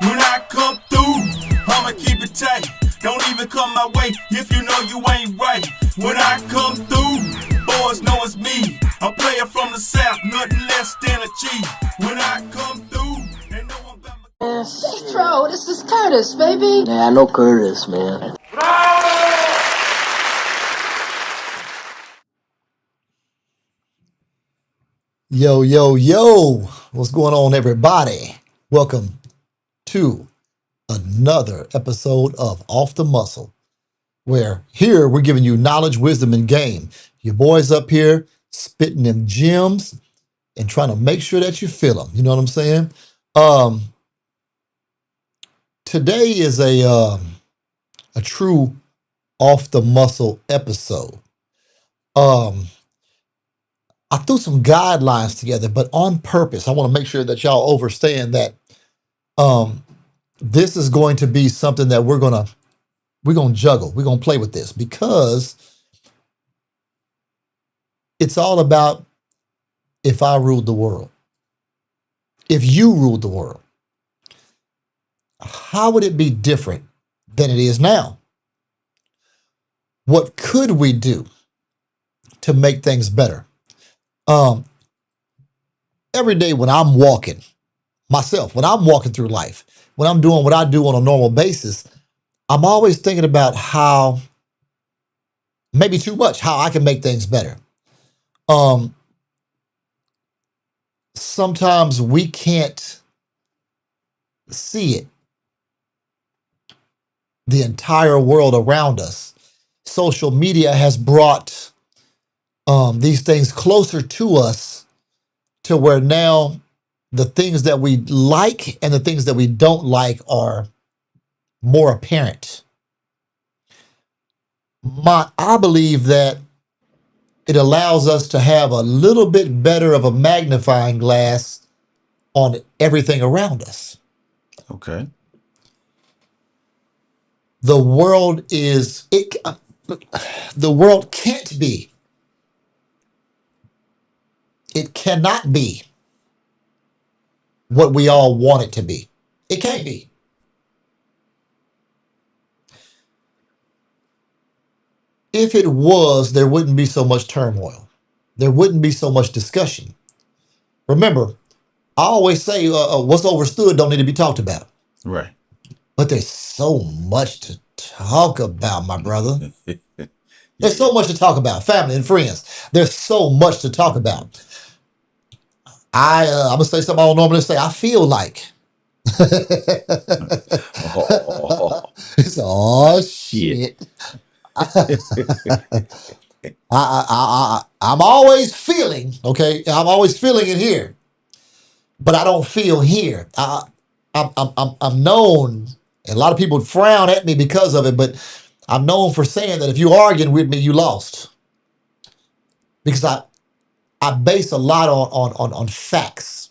When I come through, I'ma keep it tight. Don't even come my way if you know you ain't right. When I come through, boys know it's me. A player from the south, nothing less than a chief. When I come through, they know I'm got my... Bro, this is Curtis, baby. Yeah, I know Curtis, man. Yo, yo, yo. What's going on, everybody? Welcome to another episode of Off the Muscle, where here we're giving you knowledge, wisdom, and game. Your boys up here spitting them gems and trying to make sure that you feel them. You know what I'm saying? Today is a true Off the Muscle episode. I threw some guidelines together, but on purpose. I want to make sure that y'all understand that this is going to be something that we're gonna juggle. We're gonna play with this because it's all about if I ruled the world. If you ruled the world, how would it be different than it is now? What could we do to make things better? Every day when I'm walking myself, when I'm walking through life, when I'm doing what I do on a normal basis, I'm always thinking about how, maybe too much, how I can make things better. Sometimes we can't see it, the entire world around us. Social media has brought these things closer to us to where now the things that we like and the things that we don't like are more apparent. I believe that it allows us to have a little bit better of a magnifying glass on everything around us. Okay. The world is it. The world can't be. It cannot be what we all want it to be. It can't be. If it was, there wouldn't be so much turmoil. There wouldn't be so much discussion. Remember, I always say what's overstood don't need to be talked about. Right. But there's so much to talk about, my brother. There's so much to talk about, family and friends. There's so much to talk about. I'm gonna say something I don't normally say. I feel like it's all shit. I'm always feeling, okay? I'm always feeling it here, but I don't feel here. I'm known, and a lot of people frown at me because of it, but I'm known for saying that if you're arguing with me, you lost. Because I base a lot on facts,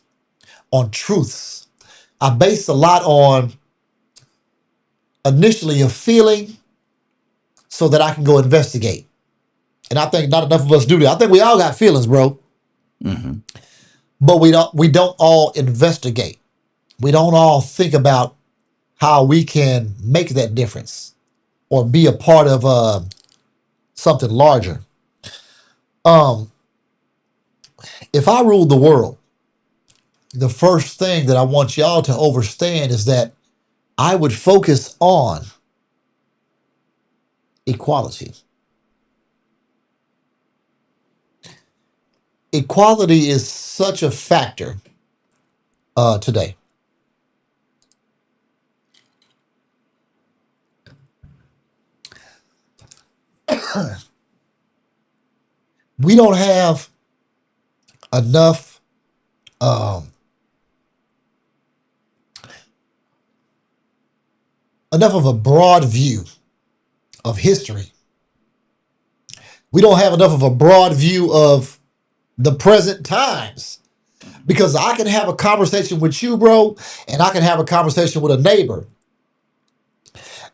on truths. I base a lot on initially a feeling so that I can go investigate. And I think not enough of us do that. I think we all got feelings, bro. Mm-hmm. But we don't all investigate. We don't all think about how we can make that difference or be a part of something larger. If I ruled the world, the first thing that I want y'all to understand is that I would focus on equality. Equality is such a factor today. We don't have enough enough of a broad view of history. We don't have enough of a broad view of the present times. Because I can have a conversation with you, bro, and I can have a conversation with a neighbor.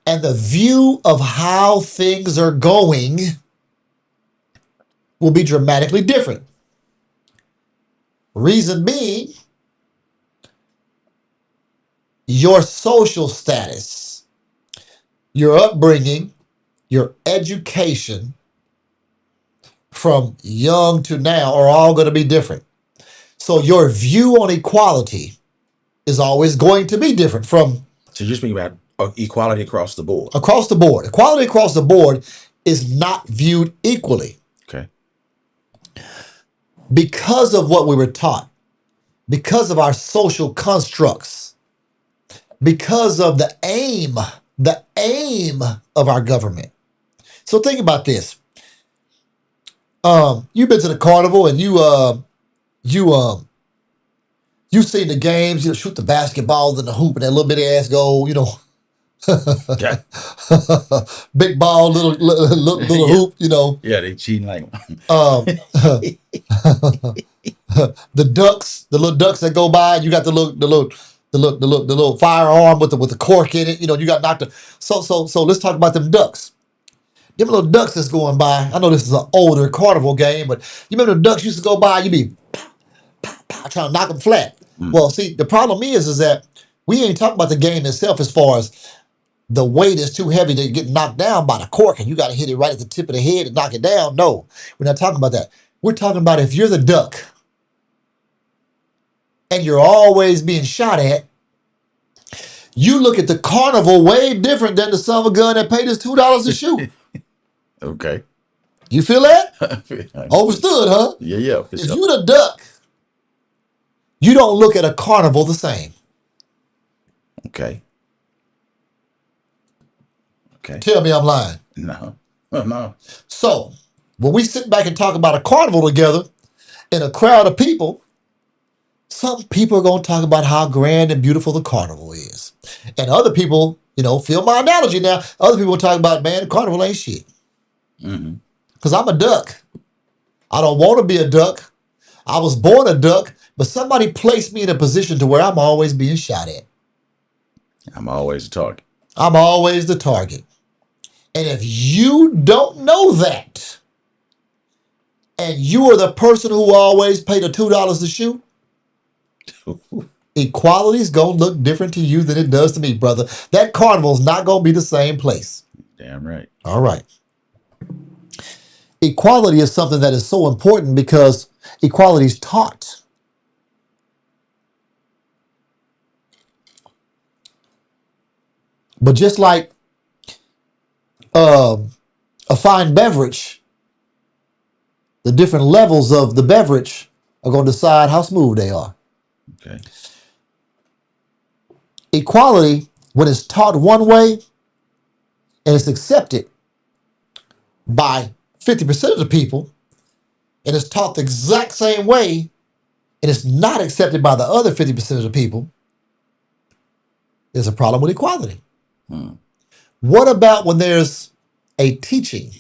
And the view of how things are going will be dramatically different. Reason being, your social status, your upbringing, your education from young to now are all going to be different. So your view on equality is always going to be different from So you're speaking about equality across the board. across the board. Equality across the board is not viewed equally Okay. because of what we were taught, because of our social constructs, because of the aim of our government. So think about this. You've been to the carnival and you seen the games, you shoot the basketball in the hoop and that little bitty ass goal, Yeah. big ball, little Yeah. hoop, Yeah, they cheating like um, the ducks, the little ducks that go by, you got the little firearm with the cork in it, you got knocked. So let's talk about them ducks. Them little ducks that's going by. I know this is an older carnival game, but you remember the ducks used to go by, you be trying to knock them flat. Well, see, the problem is that we ain't talking about the game itself as far as the weight is too heavy to get knocked down by the cork and you got to hit it right at the tip of the head and knock it down. No, we're not talking about that. We're talking about if you're the duck and you're always being shot at, you look at the carnival way different than the son of a gun that paid us $2 a shoot. okay. You feel that? Overstood, huh? Yeah, for If sure. you the duck, you don't look at a carnival the same. Okay. Okay. Tell me I'm lying. No. No. So, when we sit back and talk about a carnival together in a crowd of people, some people are going to talk about how grand and beautiful the carnival is. And other people, feel my analogy now, other people talk about, man, the carnival ain't shit. Mm-hmm. Because I'm a duck. I don't want to be a duck. I was born a duck, but somebody placed me in a position to where I'm always being shot at. I'm always a target. I'm always the target. And if you don't know that, and you are the person who always paid the $2 to shoot, equality is going to look different to you than it does to me, brother. That carnival is not going to be the same place. Damn right. All right. Equality is something that is so important because equality is taught. But just like a fine beverage, the different levels of the beverage are going to decide how smooth they are. Okay. Equality, when it's taught one way and it's accepted by 50% of the people, and it's taught the exact same way and it's not accepted by the other 50% of the people, there's a problem with equality. What about when there's a teaching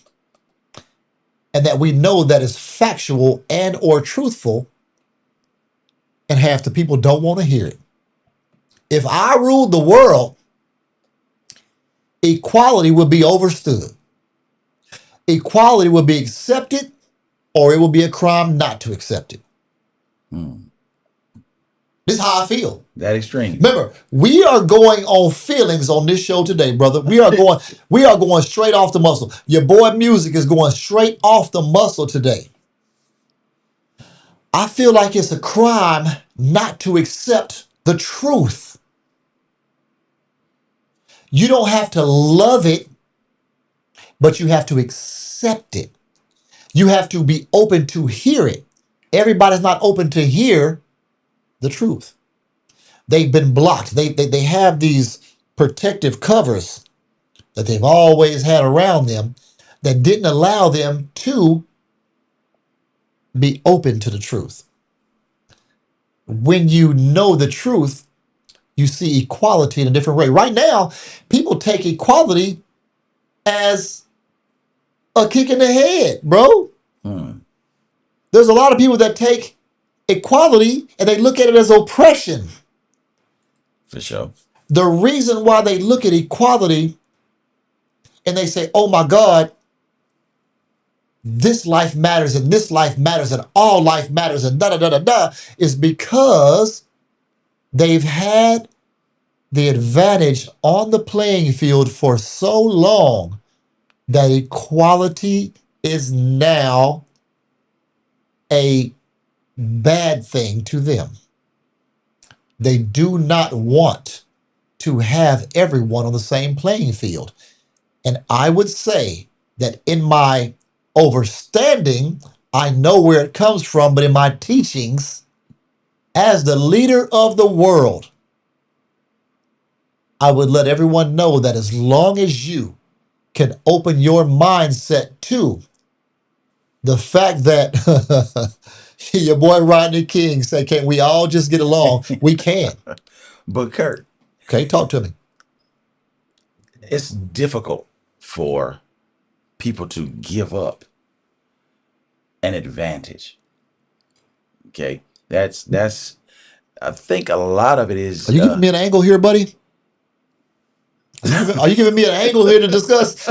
and that we know that is factual and or truthful and half the people don't want to hear it? If I ruled the world, equality would be overstood. Equality would be accepted or it would be a crime not to accept it. This is how I feel. That extreme. Remember, we are going on feelings on this show today, brother. We are going straight off the muscle. Your boy Music is going straight off the muscle today. I feel like it's a crime not to accept the truth. You don't have to love it, but you have to accept it. You have to be open to hear it. Everybody's not open to hear the truth. They've been blocked. They have these protective covers that they've always had around them that didn't allow them to be open to the truth. When you know the truth, you see equality in a different way. Right now, people take equality as a kick in the head, bro. There's a lot of people that take equality and they look at it as oppression. For sure. The reason why they look at equality and they say, oh my God, this life matters and this life matters and all life matters and da da da da da is because they've had the advantage on the playing field for so long that equality is now a bad thing to them. They do not want to have everyone on the same playing field. And I would say that in my overstanding, I know where it comes from, but in my teachings, as the leader of the world, I would let everyone know that as long as you can open your mindset to the fact that your boy Rodney King said, "Can we all just get along?" We can. But Kurt, Okay, talk to me. it's difficult for people to give up an advantage. Okay, that's. I think a lot of it is. Are you giving me an angle here, buddy? Are you giving me an angle here to discuss?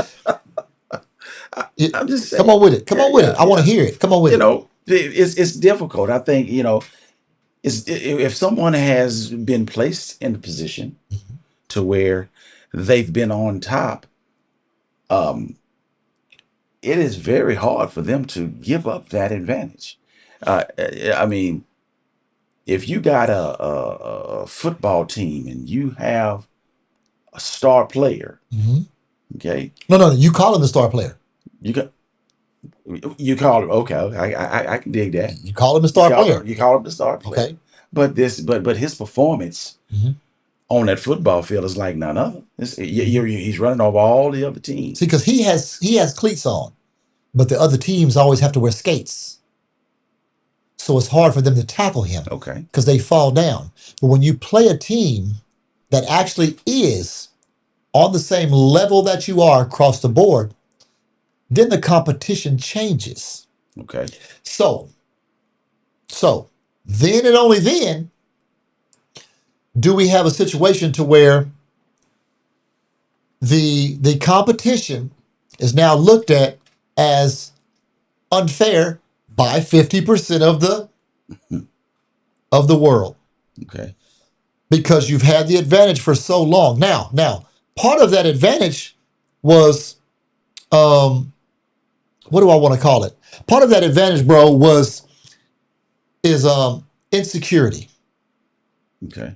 I'm just Come saying. on with it. Come Yeah, on with yeah, it. I want yeah. to hear it. Come on with You it. know, it's difficult. I think if someone has been placed in a position to where they've been on top, um, it is very hard for them to give up that advantage. I mean, if you got a football team and you have a star player, Mhm. okay, No. You call him the star player. you got you call him okay. I can dig that. You call him the star player. You call him the star player. Okay. But his performance Mhm. on that football field is like none other. Mhm. He's running over all the other teams. See, because he has cleats on, but the other teams always have to wear skates. So it's hard for them to tackle him Okay. because they fall down. But when you play a team that actually is on the same level that you are across the board, then the competition changes. Okay. So then and only then do we have a situation to where the competition is now looked at as unfair by 50% of the world Okay. because you've had the advantage for so long. Now, part of that advantage was what do I want to call it? Part of that advantage, bro, is insecurity. Okay.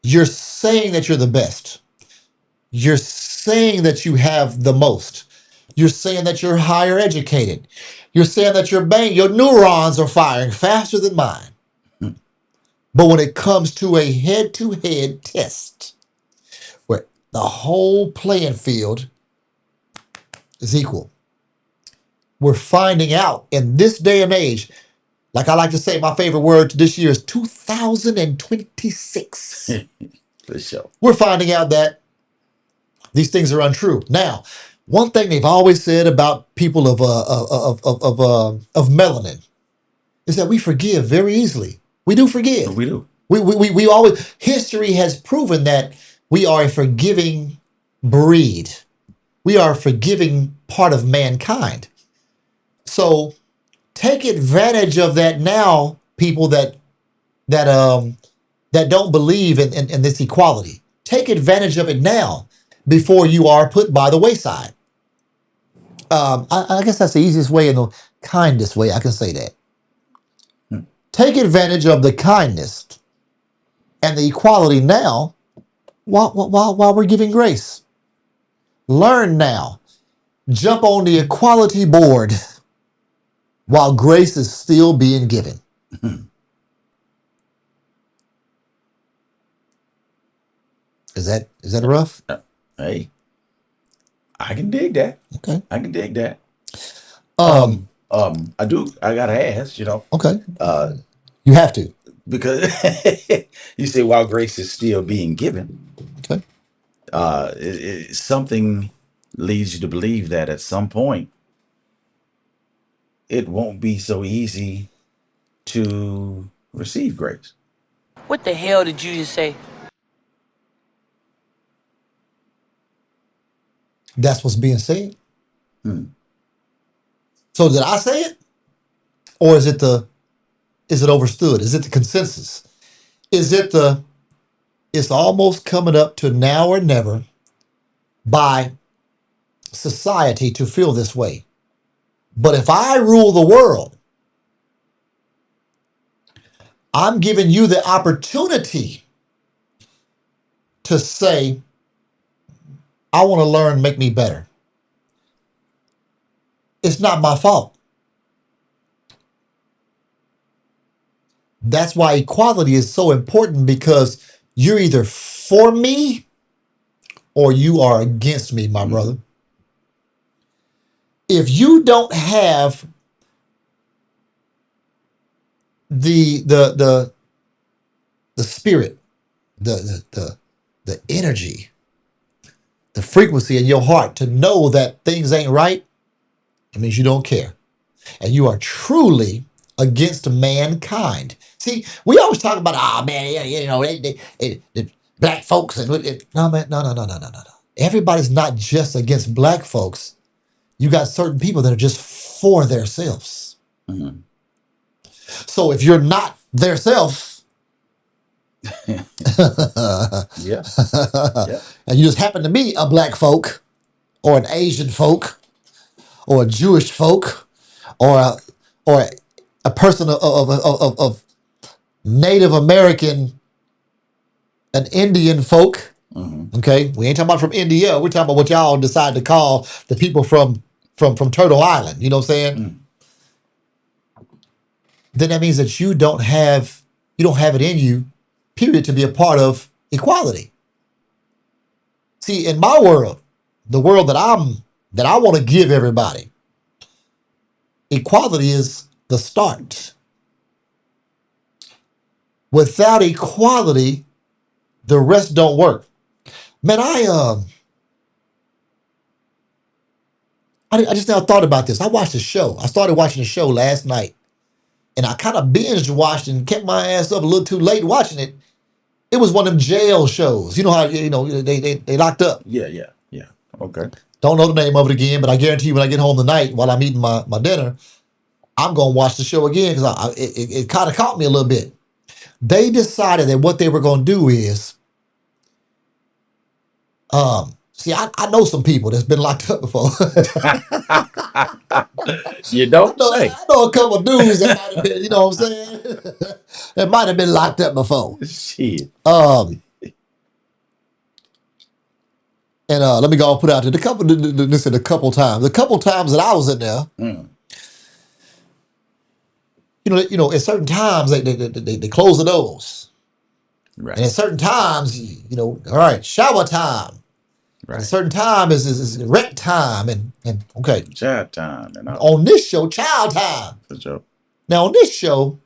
You're saying that you're the best. You're saying that you have the most. You're saying that you're higher educated. You're saying that your neurons are firing faster than mine. Hmm. But when it comes to a head-to-head test where the whole playing field is equal, we're finding out in this day and age, like I like to say, my favorite word this year is 2026. For sure. We're finding out that these things are untrue. Now, one thing they've always said about people of melanin is that we forgive very easily. We do forgive. We do. We always, history has proven that we are a forgiving breed. We are a forgiving part of mankind. So take advantage of that now, people that don't believe in this equality. Take advantage of it now before you are put by the wayside. I guess that's the easiest way and the kindest way I can say that. Hmm. Take advantage of the kindness and the equality now while we're giving grace. Learn now. Jump on the equality board while grace is still being given. Is that rough? Hey, I can dig that. Okay. I can dig that. Um. I do. I gotta ask. Okay. Uh, You have to. because you say while grace is still being given, Okay. something leads you to believe that at some point it won't be so easy to receive grace. What the hell did you just say? That's what's being said. Hmm. So did I say it, or is it overstood? Is it the consensus? Is it the It's almost coming up to now or never by society to feel this way. But if I rule the world, I'm giving you the opportunity to say, I want to learn, make me better. It's not my fault. That's why equality is so important, because you're either for me or you are against me, my brother. If you don't have the spirit, the energy, the frequency in your heart to know that things ain't right, it means you don't care. And you are truly against mankind. See, we always talk about, man, the black folks. No, man, no. Everybody's not just against black folks. You got certain people that are just for themselves. Mhm. So if you're not their self, Yeah. Yeah. and you just happen to be a black folk or an Asian folk or a Jewish folk or a person of Native American, an Indian folk. Mhm. Okay, we ain't talking about from India. We're talking about what y'all decide to call the people from Turtle Island. You know what I'm saying? Mm. Then that means that you don't have it in you, period, to be a part of equality. See, in my world, the world that I want to give everybody, equality is the start. Without equality, the rest don't work. Man, I just now thought about this. I watched a show. I started watching a show last night, and I kind of binge watched and kept my ass up a little too late watching it. It was one of them jail shows. You know how they locked up. Yeah. Okay. Don't know the name of it again, but I guarantee you when I get home tonight while I'm eating my dinner, I'm gonna watch the show again because it kind of caught me a little bit. They decided that what they were gonna do is, see, I know some people that's been locked up before. You don't say. I know a couple of dudes that might have been, you know what I'm saying, that might have been locked up before. Shit. And let me go and put out there a couple times. The couple times that I was in there, Mm. you know, at certain times they close the doors, Right. and at certain times, you know, all right, shower time. At a Right. certain time is rec time, and okay. Child time and all. On this show, child time. For sure. Now on this show,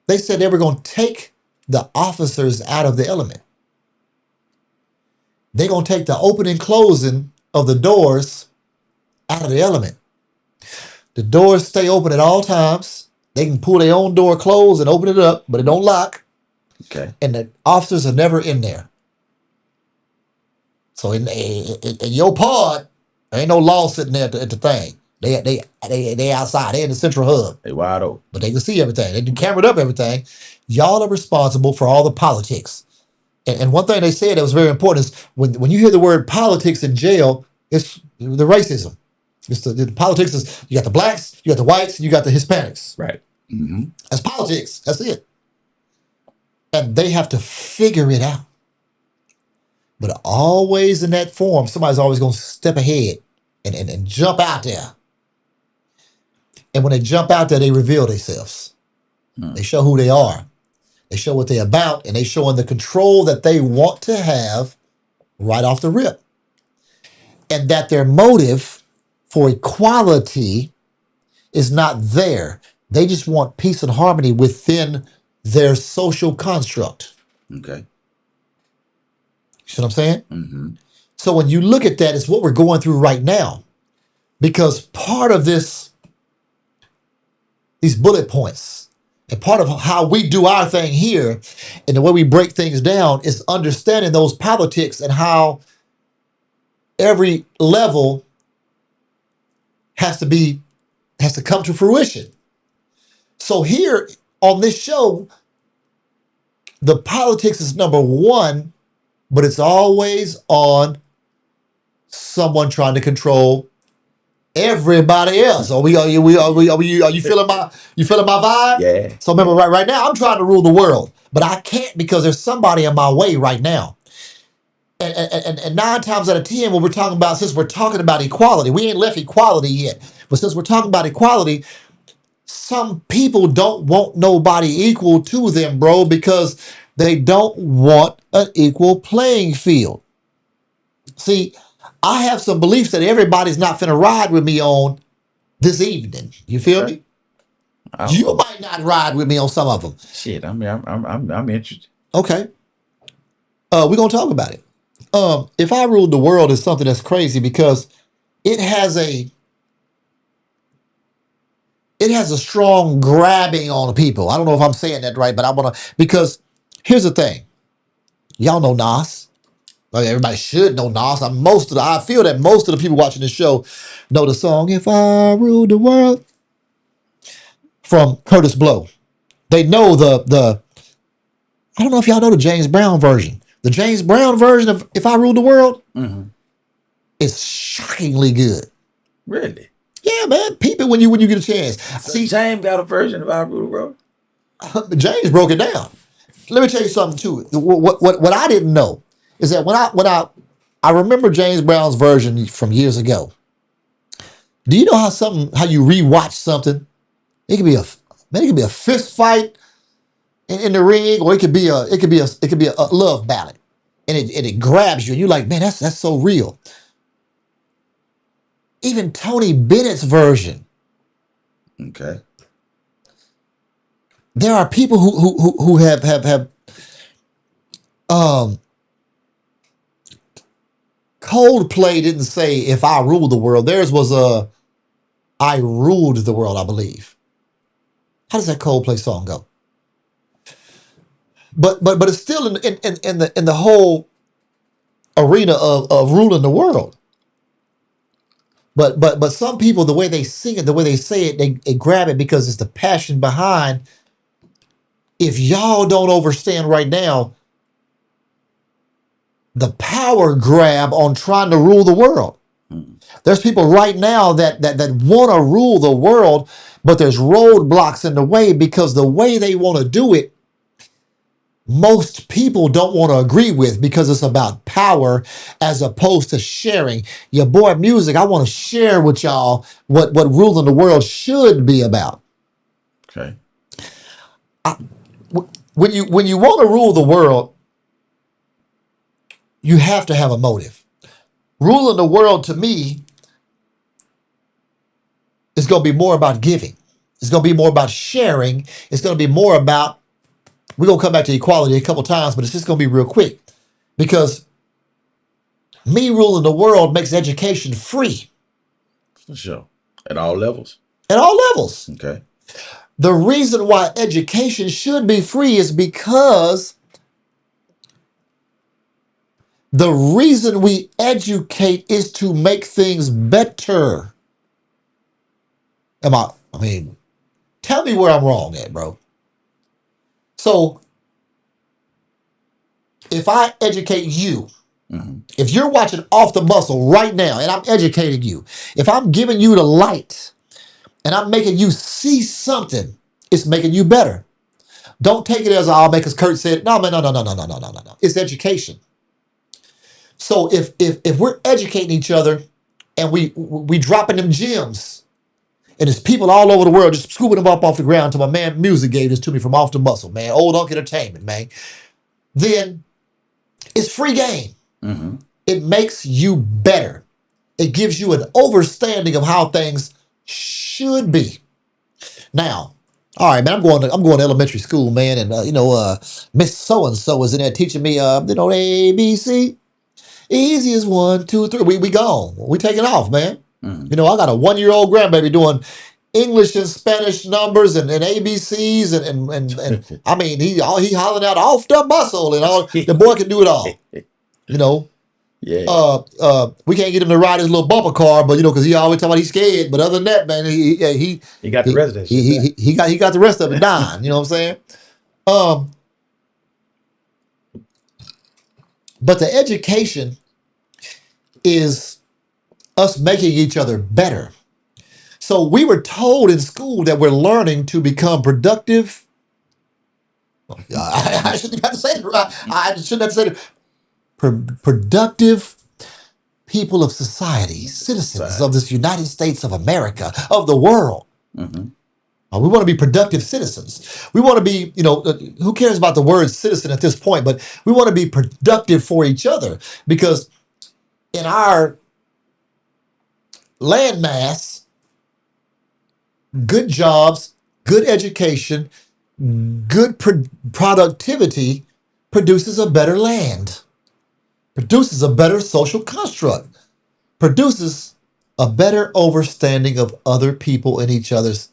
they said they were going to take the officers out of the element. They're going to take the opening and closing of the doors out of the element. The doors stay open at all times. They can pull their own door closed and open it up, but it don't lock. Okay. And the officers are never in there. So in your pod, there ain't no law sitting there at the thing. They outside. They in the central hub. They wide open. But they can see everything. They can camera up everything. Y'all are responsible for all the politics. And one thing they said that was very important is when you hear the word politics in jail, it's the racism. It's the politics is, you got the blacks, you got the whites, you got the Hispanics. Right. Mm-hmm. That's politics. That's it. And they have to figure it out. But always in that form, somebody's always going to step ahead and jump out there. And when they jump out there, they reveal themselves. They show who they are. They show what they're about, and they show in the control that they want to have right off the rip. And that their motive for equality is not there. They just want peace and harmony within their social construct. Okay. You see what I'm saying? Mm-hmm. So when you look at that, it's what we're going through right now. Because part of these bullet points, and part of how we do our thing here and the way we break things down is understanding those politics and how every level has to come to fruition. So here on this show, the politics is number one, but it's always on someone trying to control everybody else. Are you feeling my vibe? Yeah. So remember, right now, I'm trying to rule the world, but I can't because there's somebody in my way right now. And 9 times out of 10, when we're talking about, since we're talking about equality, we ain't left equality yet. But since we're talking about equality, some people don't want nobody equal to them, bro, because they don't want an equal playing field. See, I have some beliefs that everybody's not finna ride with me on this evening. You feel me? You might not ride with me on some of them. Shit, I mean, I'm interested. Okay. We're gonna talk about it. If I Ruled the World is something that's crazy because it has a strong grabbing on people. I don't know if I'm saying that right, but I wanna, because here's the thing. Y'all know Nas. Like, everybody should know Nas. I feel that most of the people watching this show know the song "If I Ruled the World" from Curtis Blow. They know the I don't know if y'all know the James Brown version. The James Brown version of "If I Ruled the World" is shockingly good. Really? Yeah, man. Peep it when you get a chance. See, James got a version of "I Rule the World." James broke it down. Let me tell you something too. What I didn't know is that when I remember James Brown's version from years ago. Do you know how you rewatch something? It could be a fist fight in the ring, or it could be a love ballad, and it grabs you, and you're like, man, that's so real. Even Tony Bennett's version. Okay. There are people who have Coldplay didn't say "If I Ruled the World." Theirs was "I Ruled the World," I believe. How does that Coldplay song go? But it's still in the whole arena of ruling the world. But some people, the way they sing it, the way they say it, they grab it because it's the passion behind. If y'all don't understand right now, the power grab on trying to rule the world. There's people right now that want to rule the world, but there's roadblocks in the way because the way they want to do it, most people don't want to agree with because it's about power as opposed to sharing. Your boy Music, I want to share with y'all what ruling the world should be about. Okay. When you want to rule the world, you have to have a motive. Ruling the world, to me, is going to be more about giving. It's going to be more about sharing. It's going to be more about, we're going to come back to equality a couple times, but it's just going to be real quick. Because me ruling the world makes education free. For sure. At all levels. At all levels. Okay. The reason why education should be free is because the reason we educate is to make things better. Tell me where I'm wrong at, bro. So, if I educate you, if you're watching Off the Muscle right now and I'm educating you, if I'm giving you the light and I'm making you see something, it's making you better. Don't take it as I'll make, as Kurt said, no. It's education. So if we're educating each other and we dropping them gems, and there's people all over the world just scooping them up off the ground, to my man Music gave this to me from Off the Muscle, man, Old Unk Entertainment, man, then it's free game. It makes you better. It gives you an understanding of how things should be. Now, all right, man, I'm going to elementary school, man, and Miss So-and-so is in there teaching me ABC. Easiest 1, 2, 3. We gone. We taking off, man. I got a 1-year-old grandbaby doing English and Spanish numbers and ABCs and I mean he hollering out "Off the Muscle" and all. The boy can do it all. Yeah. We can't get him to ride his little bumper car, but because he always talking about he's scared. But other than that, man, he got the rest of that shit. He got the rest of it dying. You know what I'm saying? But the education is us making each other better. So we were told in school that we're learning to become productive. I shouldn't have to say it. I shouldn't have to say it. Productive people of society, citizens of this United States of America, of the world. Mm-hmm. We want to be productive citizens. We want to be, who cares about the word citizen at this point, but we want to be productive for each other because in our landmass, good jobs, good education, good productivity produces a better land, produces a better social construct, produces a better understanding of other people and each other's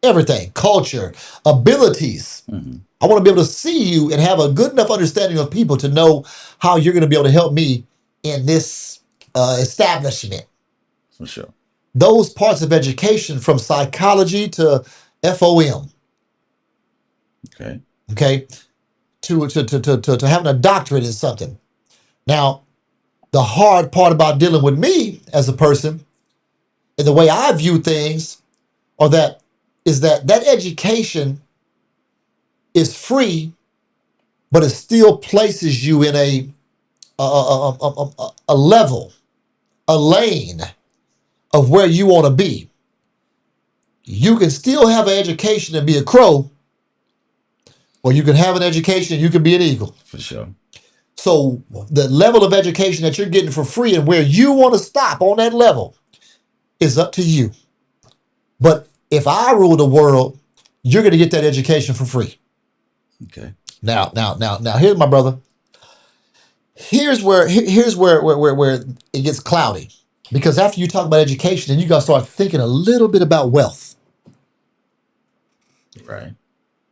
everything, culture, abilities. Mm-hmm. I want to be able to see you and have a good enough understanding of people to know how you're going to be able to help me in this establishment. For sure. Those parts of education from psychology to FOM, Okay. to having a doctorate in something. Now, the hard part about dealing with me as a person and the way I view things is that education is free, but it still places you in a level, a lane of where you want to be. You can still have an education and be a crow, or you can have an education and you can be an eagle. For sure. So the level of education that you're getting for free and where you want to stop on that level is up to you. But if I rule the world, you're going to get that education for free. Okay. Now, here's my brother. Here's where it gets cloudy. Because after you talk about education, then you got to start thinking a little bit about wealth. Right.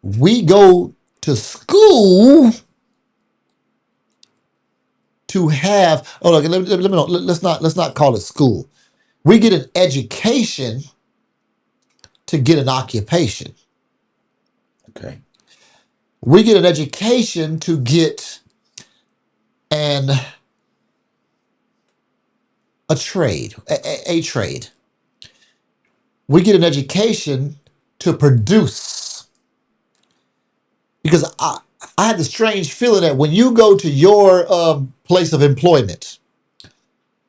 We go to school to have. Oh, look, let's not call it school. We get an education to get an occupation. Okay. We get an education to get a trade, a trade. We get an education to produce. Because I had the strange feeling that when you go to your place of employment,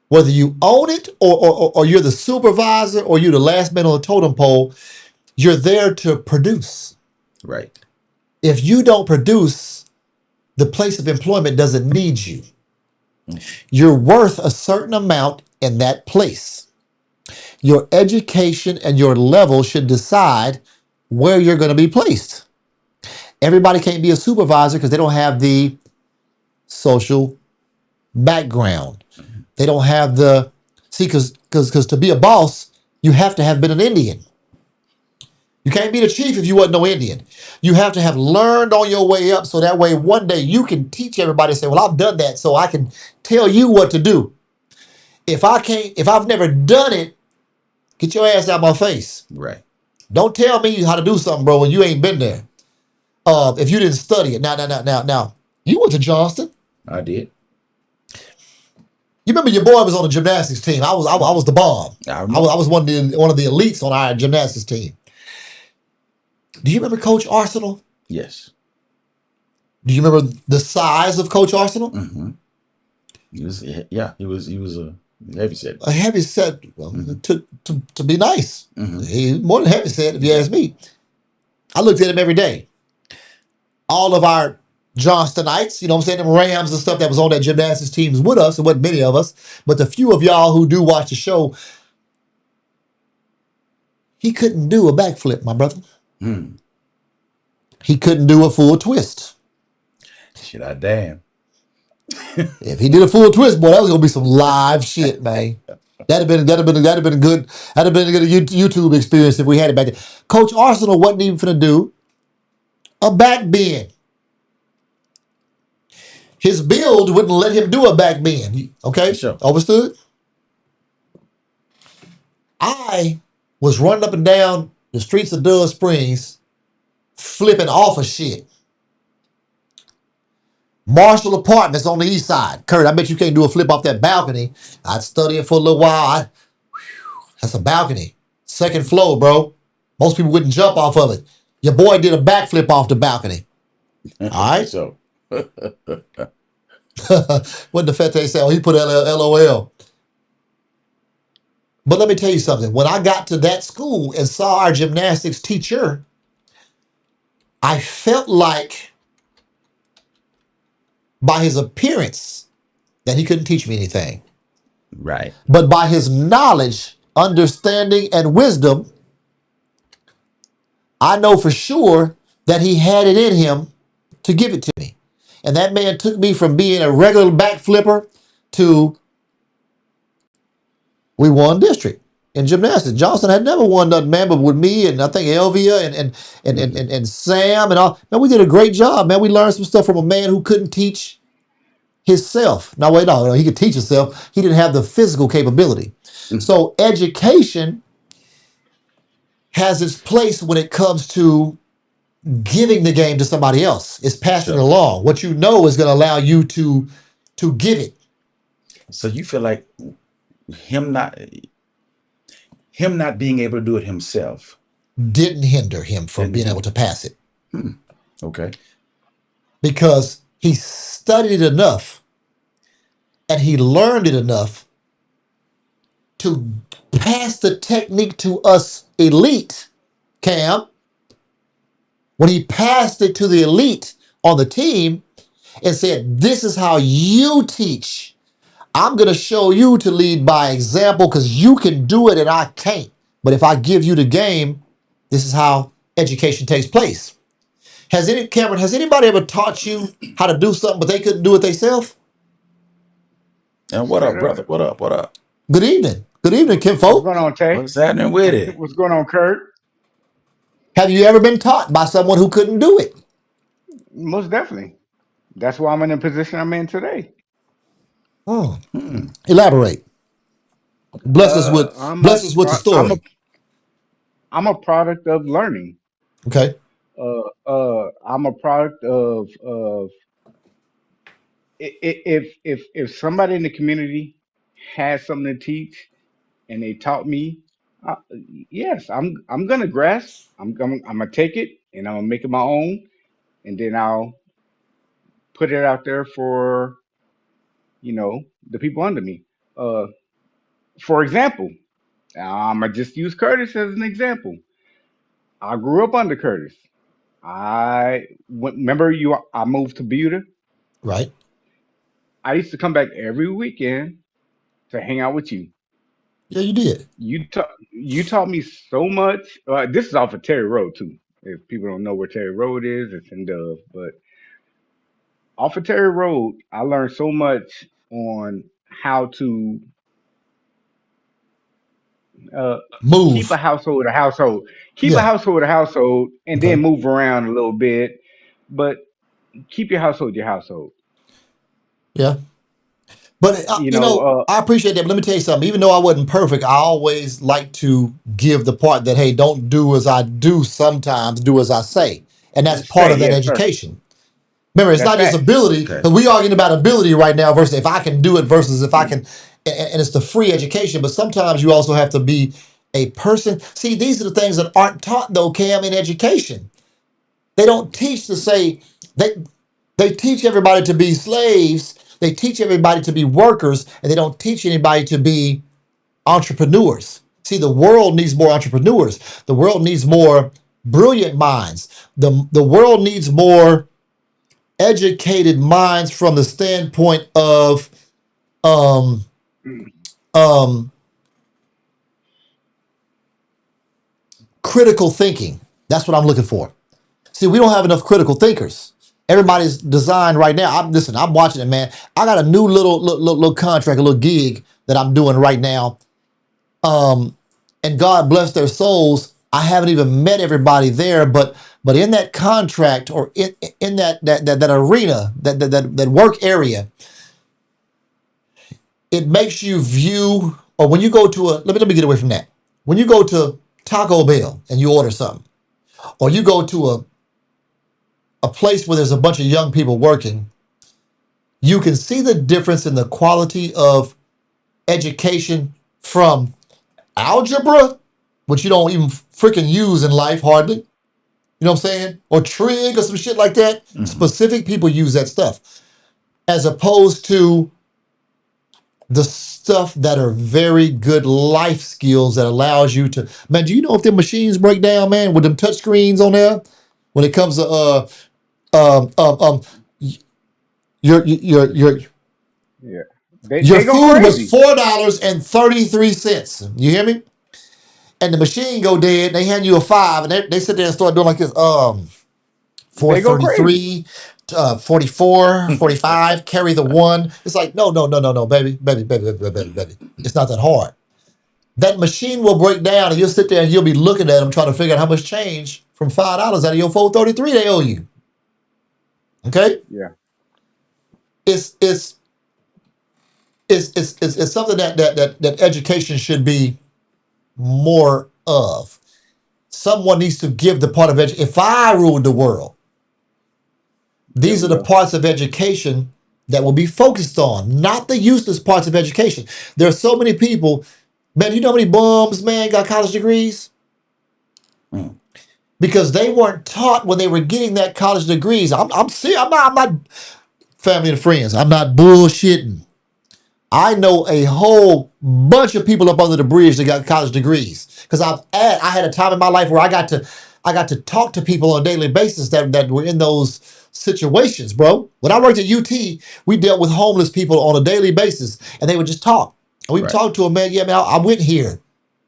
whether you own it or you're the supervisor or you're the last man on the totem pole, you're there to produce. Right. If you don't produce, the place of employment doesn't need you. You're worth a certain amount in that place. Your education and your level should decide where you're going to be placed. Everybody can't be a supervisor because they don't have the social background. They don't have because to be a boss, you have to have been an Indian. You can't be the chief if you wasn't no Indian. You have to have learned on your way up so that way one day you can teach everybody and say, well, I've done that so I can tell you what to do. If I've never done it, get your ass out my face. Right. Don't tell me how to do something, bro, when you ain't been there. If you didn't study it. Now, you went to Johnston. I did. You remember your boy was on the gymnastics team. I was the bomb. I was one of the elites on our gymnastics team. Do you remember Coach Arsenal? Yes. Do you remember the size of Coach Arsenal? Mm-hmm. He was a heavy set. A heavy set to be nice. Mm-hmm. He's more than heavy set, if you ask me. I looked at him every day. All of our Johnstonites, you know what I'm saying, them Rams and stuff that was on that gymnastics teams with us, it wasn't many of us, but the few of y'all who do watch the show, he couldn't do a backflip, my brother. Mm. He couldn't do a full twist. Shit, I damn. If he did a full twist, boy, that was gonna be some live shit, man. That'd have been a good YouTube experience if we had it back then. Coach Arsenal wasn't even finna do a back bend. His build wouldn't let him do a back bend. Okay, Sure. Understood? I was running up and down the streets of Dove Springs, flipping off of shit. Marshall Apartments on the east side. Kurt, I bet you can't do a flip off that balcony. I'd study it for a little while. That's a balcony. Second floor, bro. Most people wouldn't jump off of it. Your boy did a backflip off the balcony. All right? So, What the Fete say? Oh, he put LOL. But let me tell you something. When I got to that school and saw our gymnastics teacher, I felt like by his appearance that he couldn't teach me anything. right. But by his knowledge, understanding, and wisdom, I know for sure that he had it in him to give it to me. And that man took me from being a regular back flipper to we won district in gymnastics. Johnson had never won nothing, man, but with me and I think Elvia and Sam and all, man, we did a great job, man. We learned some stuff from a man who couldn't teach himself. Now, wait, no, he could teach himself. He didn't have the physical capability. So education has its place when it comes to giving the game to somebody else. It's passing it Sure. along. What you know is going to allow you to give it. So you feel like him not being able to do it himself. Didn't hinder him from Didn't being hinder. able to pass it Okay. because he studied it enough and he learned it enough to pass the technique to us elite, Cam. When he passed it to the elite on the team and said, this is how you teach. I'm going to show you to lead by example because you can do it and I can't. But if I give you the game, this is how education takes place. Cameron, has anybody ever taught you how to do something but they couldn't do it themselves? And what up, Straight brother? up. What up? What up? Good evening. Good evening, What's Kinfolk. going on, Tay? What's happening with it? What's going on, Kurt? Have you ever been taught by someone who couldn't do it? Most definitely. That's why I'm in the position I'm in today. Elaborate. Bless us with I'm bless us with the story. I'm a product of learning. Okay. I'm a product of if somebody in the community has something to teach and they taught me, uh, yes, I'm gonna grasp. I'm gonna take it and I'm gonna make it my own, and then I'll put it out there for the people under me. Uh, for example, I'm gonna just use Curtis as an example. I grew up under Curtis. Remember you. I moved to Buda. Right. I used to come back every weekend to hang out with you. Yeah, you did. You taught me so much. This is off of Terry Road too. If people don't know where Terry Road is, it's in Dove. But off of Terry Road, I learned so much on how to uh, keep a Move. household a household, keep a Yeah. household a household, and Okay. then move around a little bit. But keep your household your household. Yeah. But You know, I appreciate that. But let me tell you something. Even though I wasn't perfect, I always like to give the part that, hey, don't do as I do sometimes, do as I say. And that's part say of that yes, sir. education. Remember, it's That's not just facts. ability, Okay. because we arguing about ability right now versus if I can do it versus if I can, and it's the free education. But sometimes you also have to be a person. See, these are the things that aren't taught though, Cam, in education. They don't teach to say they teach everybody to be slaves. They teach everybody to be workers, and they don't teach anybody to be entrepreneurs. See, the world needs more entrepreneurs. The world needs more brilliant minds. The world needs more educated minds from the standpoint of um um critical thinking. That's what I'm looking for. See, we don't have enough critical thinkers. Everybody's designed right now. I'm watching it, man. I got a new little contract, a little gig that I'm doing right now. And God bless their souls. I haven't even met everybody there, but in that contract or in that arena, that work area, it makes you view, or when you go to let me get away from that. When you go to Taco Bell and you order something, or you go to a place where there's a bunch of young people working, you can see the difference in the quality of education from algebra, which you don't even freaking use in life hardly. You know what I'm saying? Or trig or some shit like that. Mhm. Specific people use that stuff. As opposed to the stuff that are very good life skills that allows you to, man, do you know if them machines break down, man, with them touch screens on there? When it comes to your Yeah. They your they go food was crazy. $4.33. You hear me? And the machine go dead, they hand you a 5, and they sit there and start doing like this, They go crazy. 433, 44, 45, carry the 1. It's like, no, baby. It's not that hard. That machine will break down, and you'll sit there and you'll be looking at them trying to figure out how much change from $5 out of your 433 they owe you. Okay? Yeah. It's something that education should be more of. Someone needs to give the part of education. If I ruled the world, these are the parts of education that will be focused on, not the useless parts of education. There are so many people, man, you know how many bums, man, got college degrees? Mm. Because they weren't taught when they were getting that college degrees. I'm serious. I'm not family and friends. I'm not bullshitting. I know a whole bunch of people up under the bridge that got college degrees. Because I had a time in my life where I got to talk to people on a daily basis that were in those situations, bro. When I worked at UT, we dealt with homeless people on a daily basis, and they would just talk. And we would Right. talk to them, man. Yeah, man, I went here.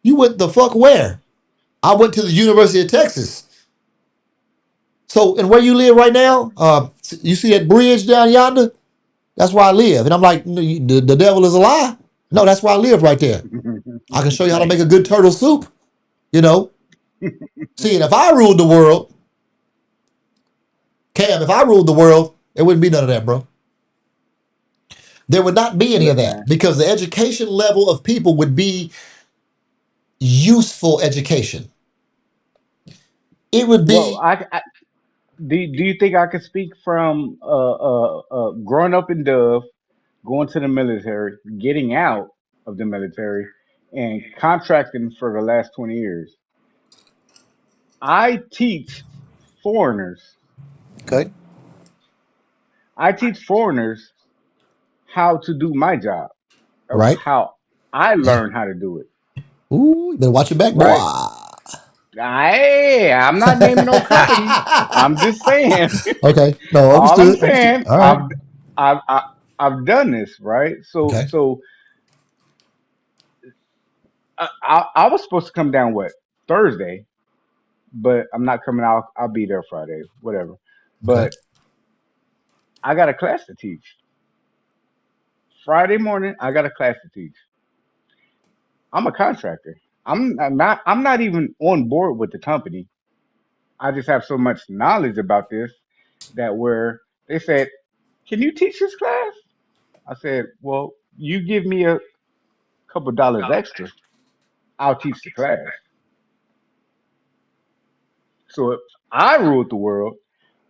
You went the fuck where? I went to the University of Texas. So, and where you live right now, you see that bridge down yonder? That's where I live. And I'm like, "No, the devil is a lie." No, that's where I live right there. I can show you how to make a good turtle soup, you know. See, and if I ruled the world, Cam, if I ruled the world, there wouldn't be none of that, bro. There would not be any of Look, that man. because the education level of people would be useful education. It would Well, be do you think I could speak from growing up in Dove, going to the military, getting out of the military, and contracting for the last 20 years? I teach foreigners. okay, I teach foreigners how to do my job, of right? how I Yeah. learned how to do it. Ooh, you better watch your back, boy. Right? I'm not naming no companies. I'm just saying. Okay, no, All I'm understood. saying, All right, I've I, I've done this, right? So okay, so I was supposed to come down Thursday, but I'm not coming out. I'll be there Friday, whatever. okay. But I got a class to teach. Friday morning, I got a class to teach. I'm a contractor. I'm not even on board with the company. I just have so much knowledge about this that where they said, "Can you teach this class?" I said, "Well, you give me a couple dollars extra, I'll teach the class." So if I ruled the world,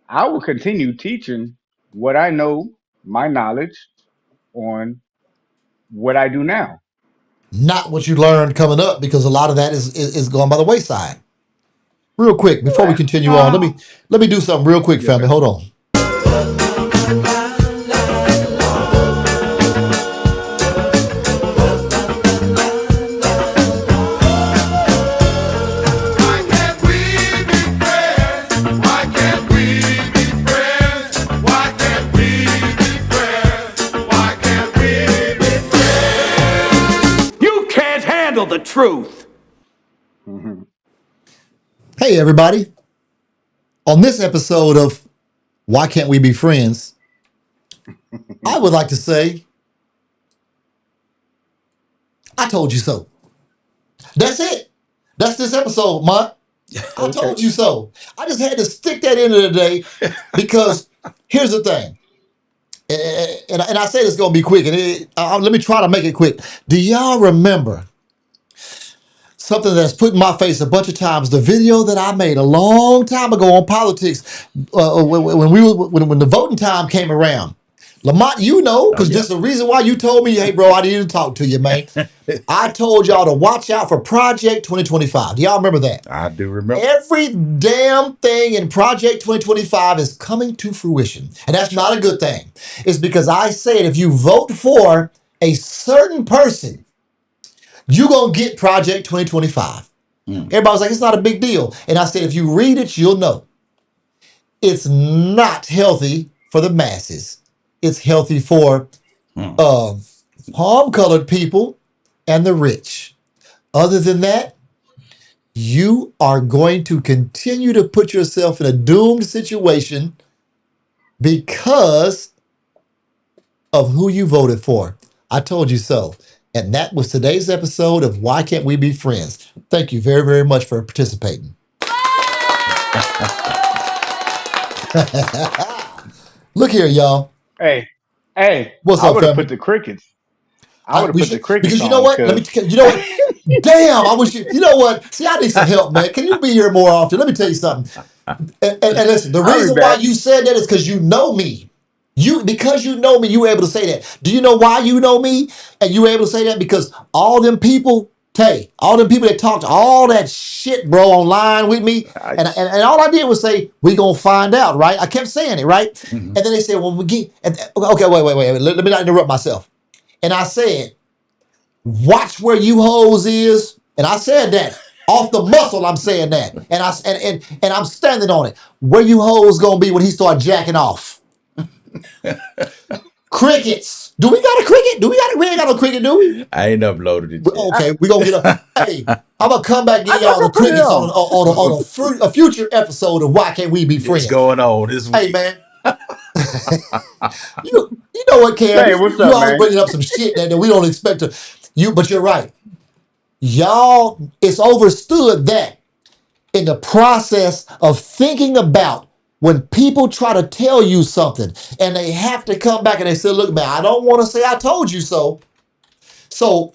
I will continue teaching what I know, my knowledge on what I do now. Not what you learned coming up because a lot of that is going by the wayside. Real quick, before we Well, continue on, let me do something real quick, yes, family. sir. Hold on. Why can't we be friends? Why can't we be friends? Why can't we be friends? Why can't we be friends? You can't handle the truth. Mhm. Hey, everybody. On this episode of Why Can't We Be Friends, I would like to say, I told you so. That's it. That's this episode, Mont. I Okay. told you so. I just had to stick that in there today because here's the thing. And I say this is going to be quick. And let me try to make it quick. Do y'all remember something that's put in my face a bunch of times? The video that I made a long time ago on politics when the voting time came around. Lamont, you know, Oh because yeah. this is the reason why you told me, hey, bro, I need to talk to you, man. I told y'all to watch out for Project 2025. Do y'all remember that? I do remember. Every damn thing in Project 2025 is coming to fruition. And that's not a good thing. It's because I said if you vote for a certain person, you're going to get Project 2025. Everybody was like, it's not a big deal. And I said, if you read it, you'll know. It's not healthy for the masses. It's healthy for palm-colored people and the rich. Other than that, you are going to continue to put yourself in a doomed situation because of who you voted for. I told you so. And that was today's episode of Why Can't We Be Friends? Thank you very, very much for participating. Look here, y'all. Hey, hey, What's I up, would have put family? the crickets. I would have We put the should, crickets because you know on what? Let me, because you know what? Damn, I wish you know what? See, I need some help, man. Can you be here more often? Let me tell you something. And listen, the I'll be reason why back. you said that is because you know me. Because you know me, you were able to say that. Do you know why you know me? And you were able to say that because all them people, all them people that talked all that shit, bro, online with me, and all I did was say, we gonna find out, right? I kept saying it, right? Mhm. And then they said, well, we get, okay, wait. Let me not interrupt myself. And I said, watch where you hoes is. And I said that. Off the muscle, I'm saying that. And I'm standing on it. Where you hoes gonna be when he start jacking off? Crickets. Do we got a cricket? We ain't got no cricket, do we? I ain't uploaded it yet. Okay, we gonna get a. Hey, I'm gonna come back and I give thought y'all I the put it crickets on. on a future episode of Why Can't We Be It's Friends? going on this Hey week. man, you know what, Cam? Hey, what's You up, always man? bringing up some shit that we don't expect to. But you're right. Y'all, it's overstood that in the process of thinking about when people try to tell you something and they have to come back and they say, look, man, I don't want to say I told you so. So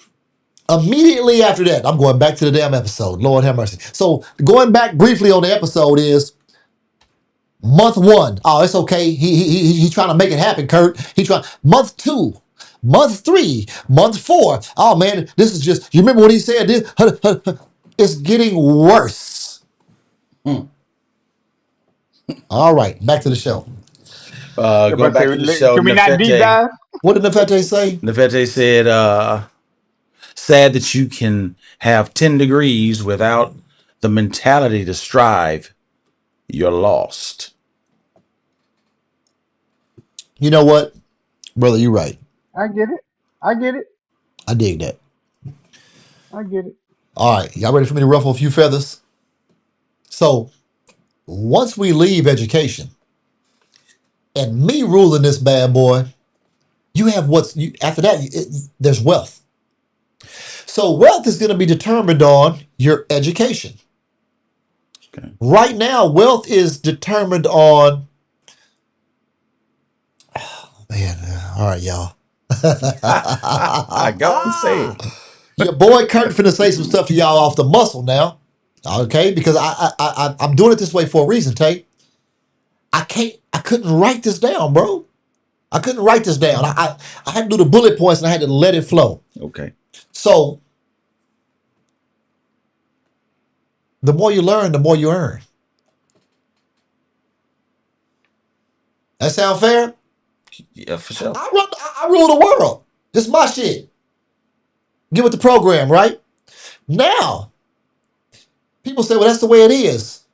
immediately after that, I'm going back to the damn episode. Lord have mercy. So going back briefly on the episode is month 1. Oh, it's okay. He's trying to make it happen, Kurt. Month 2. Month 3, month 4. Oh man, this is just. You remember when he said this? It's getting worse. All right, back to the show. Going back to the show, Can we not deep dive? What did Nefete say? Nefete said, sad that you can have 10 degrees without the mentality to strive. You're lost. You know what, brother? You're right. I get it. I get it. I dig that. I get it. All right, y'all ready for me to ruffle a few feathers? So once we leave education and me ruling this bad boy, you have after that, there's wealth. So wealth is going to be determined on your education. Okay. Right now, wealth is determined on, man, all right, y'all. I go and say it. Your boy Kurt finna say some stuff to y'all off the muscle now, okay? Because I'm doing it this way for a reason, Tate. I couldn't write this down, bro. I couldn't write this down. I had to do the bullet points and I had to let it flow. Okay. So the more you learn, the more you earn. That sound fair? Yeah, for sure. I rule the world. This is my shit. Get with the program, right? Now, people say, well, that's the way it is.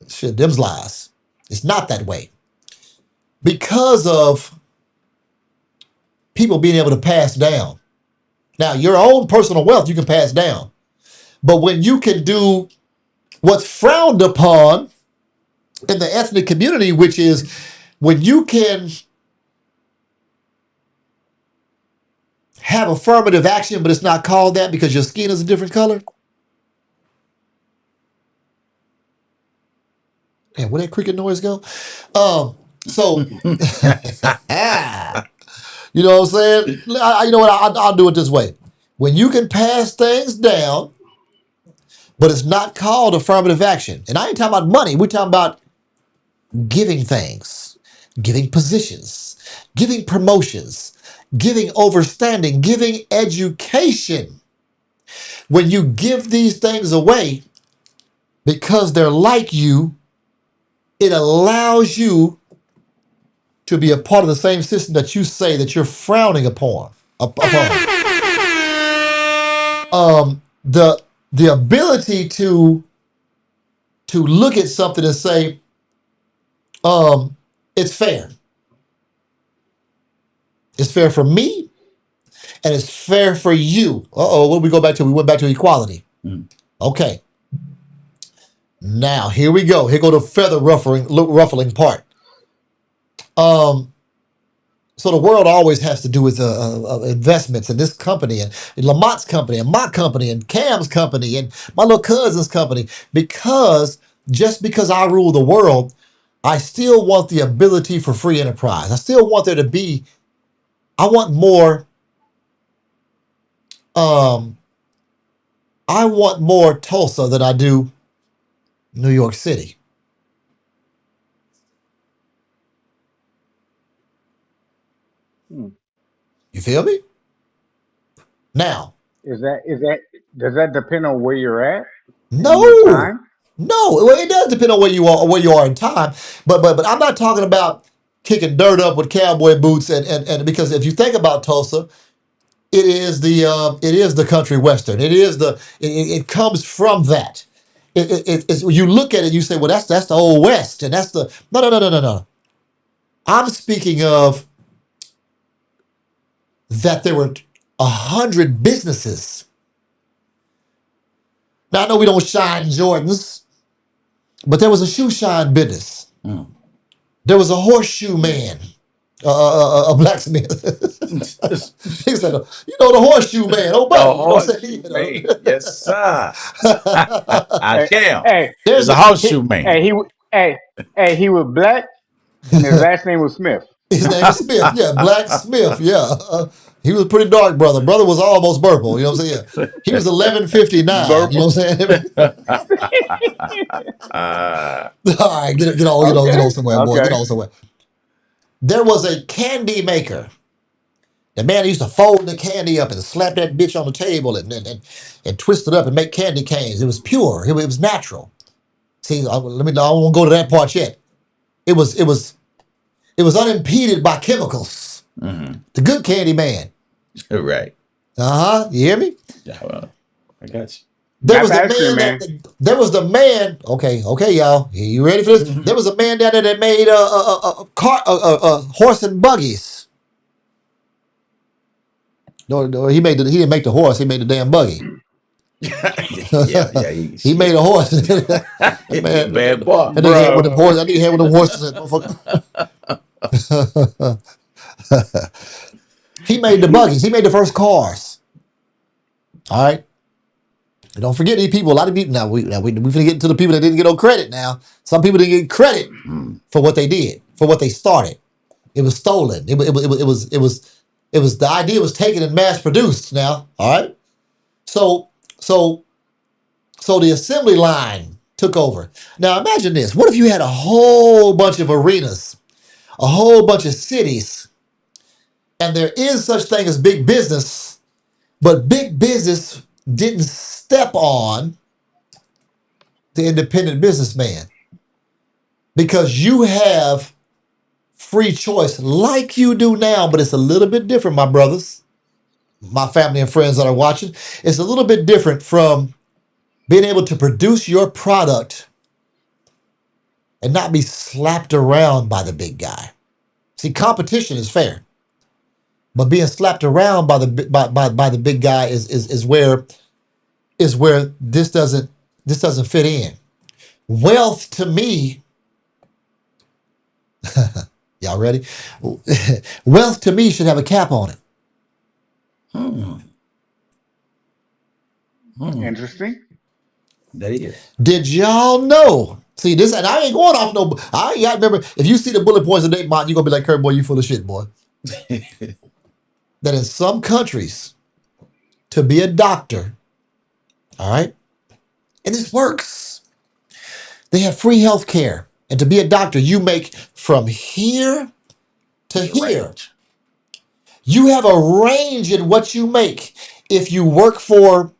Shit, them's lies. It's not that way. Because of people being able to pass down. Now, your own personal wealth you can pass down. But when you can do what's frowned upon in the ethnic community, which is when you can have affirmative action, but it's not called that because your skin is a different color. Man, where that cricket noise go? So, you know what I'm saying? You know what? I'll do it this way. When you can pass things down, but it's not called affirmative action. And I ain't talking about money. We're talking about giving things. giving positions, giving promotions, giving overstanding, giving education. When you give these things away because they're like you, it allows you to be a part of the same system that you say that you're frowning upon. The ability to look at something and say, it's fair. It's fair for me, and it's fair for you. What did we go back to? We went back to equality. Okay. Now here we go. Here go the feather ruffling part. So the world always has to do with investments in this company and in Lamont's company and my company and Cam's company and my little cousin's company. Because just because I rule the world, I still want the ability for free enterprise. I still want there to be, I want more, I want more Tulsa than I do New York City. You feel me? Now, Is that does that depend on where you're at in no, your time? well, it does depend on where you are in time. But I'm not talking about kicking dirt up with cowboy boots and because if you think about Tulsa, it is the country western. It comes from that. It's, you look at it, you say, well, that's the old west, and that's the no. I'm speaking of that there were 100 businesses. Now I know we don't shine Jordans, but there was a shoe shine business. There was a horseshoe man, a blacksmith. He said, the horseshoe man. Oh, buddy, you know what I'm saying? Man. Yes, sir. Hey, Damn. hey, There's a horseshoe man. he was black, and his last name was Smith. His name is Smith. Yeah, Black Smith. Yeah. He was a pretty dark brother. Brother was almost purple. You know what I'm saying? Yeah. He was 1159. You know what I'm saying? All right, get on somewhere, boy. Okay. Get on somewhere. There was a candy maker. The man used to fold the candy up and slap that bitch on the table and twist it up and make candy canes. It was pure. It was natural. See, I won't go to that part yet. It was unimpeded by chemicals. The good candy man. Right. You hear me? Yeah, well, I got you. There was Not the the ice cream man man. there was the man. Okay, y'all. You ready for this? There was a man down there that made horse and buggies. No, he didn't make the horse. He made the damn buggy. Yeah. He made a horse. Man, Bad boy. I think he had one of the horses. I think he had one of the horses. He made the buggies. He made the first cars. All right. And don't forget these people. A lot of people. Now we finna get to the people that didn't get no credit. Now some people didn't get credit for what they did, for what they started. It was stolen. It was the idea was taken and mass produced. Now, all right. So the assembly line took over. Now imagine this. What if you had a whole bunch of arenas, a whole bunch of cities, and there is such thing as big business, but big business didn't step on the independent businessman because you have free choice like you do now, but it's a little bit different, my brothers, my family and friends that are watching. It's a little bit different from being able to produce your product and not be slapped around by the big guy. See, competition is fair, but being slapped around by the big guy is where this doesn't fit in. Wealth to me, y'all ready? Wealth to me should have a cap on it. Interesting. That is. Did y'all know? See this, and I ain't going off no. I ain't got remember. If you see the bullet points of Nate Mott, you gonna be like, "Kurt, boy, you full of shit, boy." That in some countries, to be a doctor, all right, and this works. They have free health care. And to be a doctor, you make from here to Your here. range. You have a range in what you make. If you work for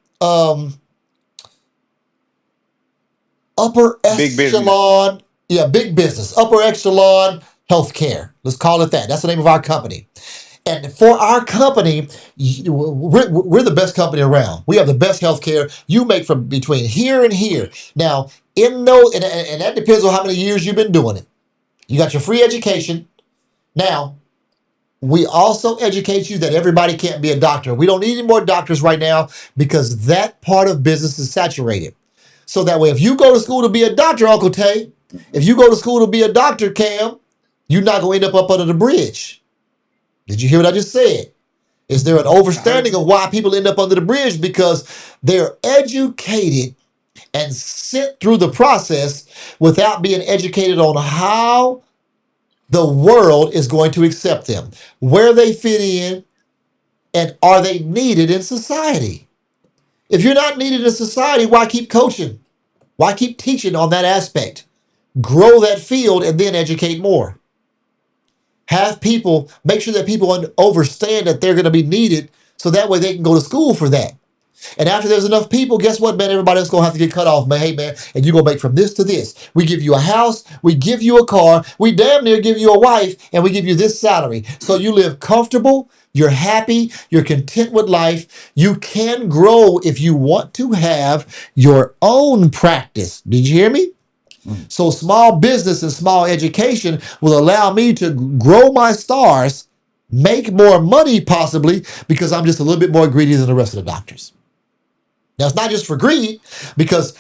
upper Big business. echelon, big business, upper echelon healthcare. Let's call it that. That's the name of our company. And for our company, we're the best company around. We have the best healthcare. You make from between here and here. Now, and that depends on how many years you've been doing it. You got your free education. Now, we also educate you that everybody can't be a doctor. We don't need any more doctors right now because that part of business is saturated. So that way, if you go to school to be a doctor, Uncle Tay, if you go to school to be a doctor, Cam, you're not going to end up under the bridge. Did you hear what I just said? Is there an overstanding of why people end up under the bridge? Because they're educated and sent through the process without being educated on how the world is going to accept them, where they fit in, and are they needed in society? If you're not needed in society, why keep coaching? Why keep teaching on that aspect? Grow that field and then educate more. Have people, make sure that people understand that they're going to be needed so that way they can go to school for that. And after there's enough people, guess what, man? Everybody else going to have to get cut off, man. Hey, man, and you're going to make from this to this. We give you a house. We give you a car. We damn near give you a wife, and we give you this salary. So you live comfortable. You're happy. You're content with life. You can grow if you want to have your own practice. Did you hear me? So small business and small education will allow me to grow my stars, make more money possibly, because I'm just a little bit more greedy than the rest of the doctors. Now, it's not just for greed, because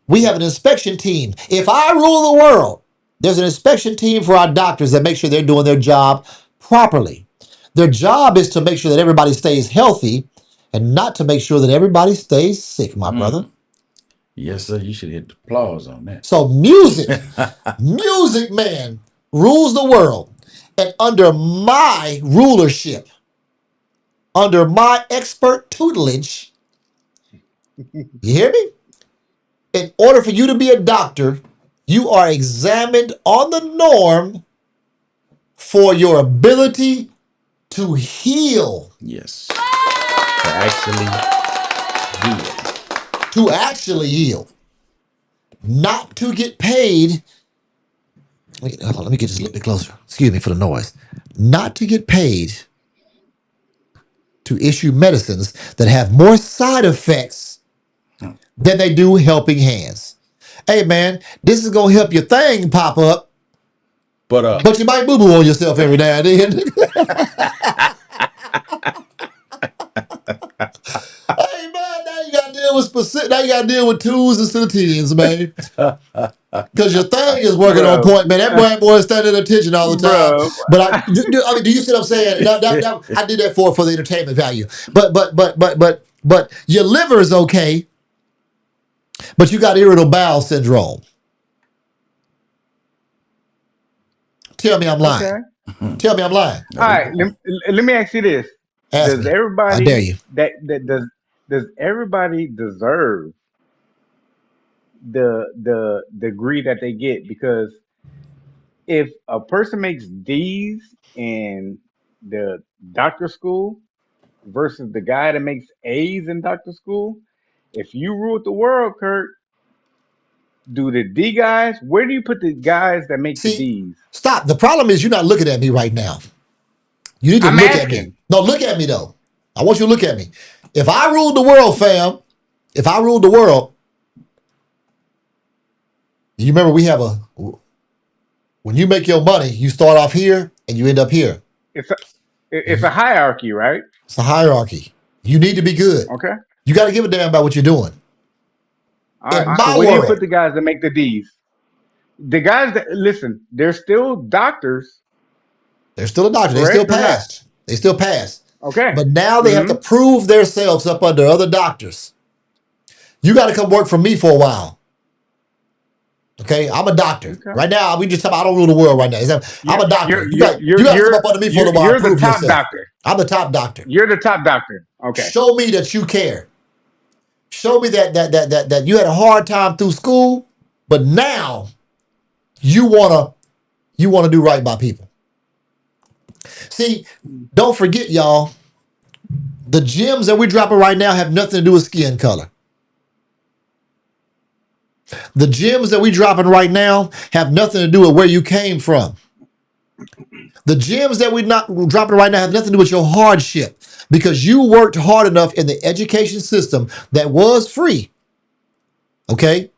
we have an inspection team. If I rule the world, there's an inspection team for our doctors that make sure they're doing their job properly. Their job is to make sure that everybody stays healthy and not to make sure that everybody stays sick, my brother. Yes, sir. You should hit the applause on that. So music, man, rules the world. And under my rulership, under my expert tutelage, you hear me? In order for you to be a doctor, you are examined on the norm for your ability to heal. Yes. To actually heal. To actually heal. Not to get paid. Let me get this a little bit closer. Excuse me for the noise. Not to get paid to issue medicines that have more side effects than they do helping hands. Hey, man, this is going to help your thing pop up, but you might boo-boo on yourself every now and then. Hey, man, now you got to deal with specific. Now you got to deal with twos instead of tens, man. Because your thing is working on point, man. That boy is standing at attention all the time. Bro. But I mean, do you see what I'm saying? I did that for the entertainment value. But your liver is okay, but you got irritable bowel syndrome. Tell me I'm lying. Okay. Tell me I'm lying. All right. Let me ask you this: Ask Does me. everybody I dare you. does everybody deserve the degree that they get? Because if a person makes D's in the doctor school versus the guy that makes A's in doctor school, if you ruled the world, Kurt, do the D guys? Where do you put the guys that make the See, D's? stop. The problem is you're not looking at me right now. You need to I'm look at me. asking. No, look at me though. I want you to look at me. If I ruled the world, fam, if I ruled the world, you remember we have when you make your money, you start off here and you end up here. It's a hierarchy, right? It's a hierarchy. You need to be good. Okay. You got to give a damn about what you're doing. All In right. So my where do you world, put the guys that make the D's? The guys that listen, they're still doctors, they're still a doctor. They still correct or not? passed. They still passed. Okay. But now they have to prove themselves up under other doctors. You got to come work for me for a while. Okay, I'm a doctor. Okay. Right now, we just talk about I don't rule the world right now. I'm a doctor. You got to come up under me for a while. You're the Prove top yourself. doctor. I'm the top doctor. You're the top doctor. Okay. Show me that you care. Show me that you had a hard time through school, but now you wanna do right by people. See, don't forget, y'all, the gems that we're dropping right now have nothing to do with skin color. The gems that we're dropping right now have nothing to do with where you came from. The gems that we're not dropping right now have nothing to do with your hardship, because you worked hard enough in the education system that was free, okay,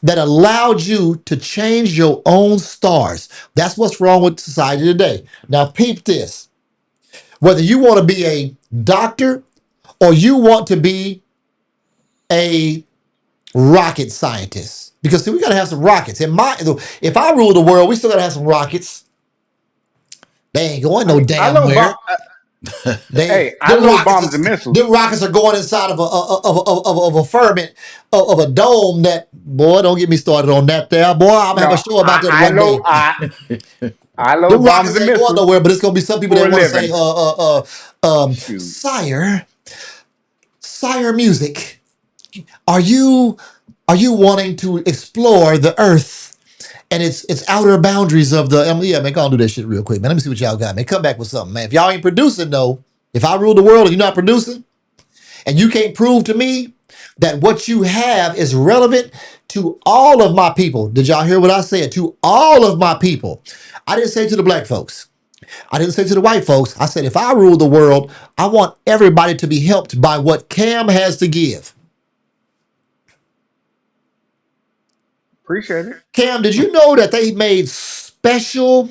that allowed you to change your own stars. That's what's wrong with society today. Now, peep this. Whether you want to be a doctor or you want to be a rocket scientist, because see, we got to have some rockets. If I rule the world, we still got to have some rockets. They ain't going no I damn love where. hey, I love bombs and missiles. Them rockets are going inside of a firmament of a dome. That, boy, don't get me started on that there, boy. I'm gonna have a show about that I one love day. I love Them bombs rockets and ain't going missiles nowhere, but it's gonna be some people for that a want to say, living. Shoot. sire music. Are you wanting to explore the earth and its outer boundaries of the yeah, man, go on do that shit real quick, man. Let me see what y'all got, man. Come back with something, man. If y'all ain't producing, though, if I rule the world and you're not producing, and you can't prove to me that what you have is relevant to all of my people. Did y'all hear what I said? To all of my people. I didn't say to the black folks. I didn't say to the white folks. I said, if I rule the world, I want everybody to be helped by what Cam has to give. Appreciate it. Cam, did you know that they made special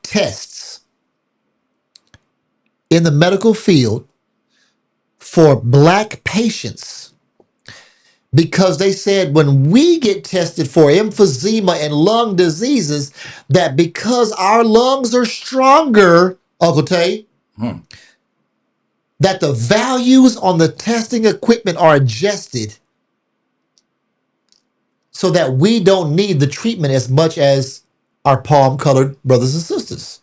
tests in the medical field for black patients? Because they said when we get tested for emphysema and lung diseases, that because our lungs are stronger, Uncle Tay, that the values on the testing equipment are adjusted so that we don't need the treatment as much as our palm-colored brothers and sisters.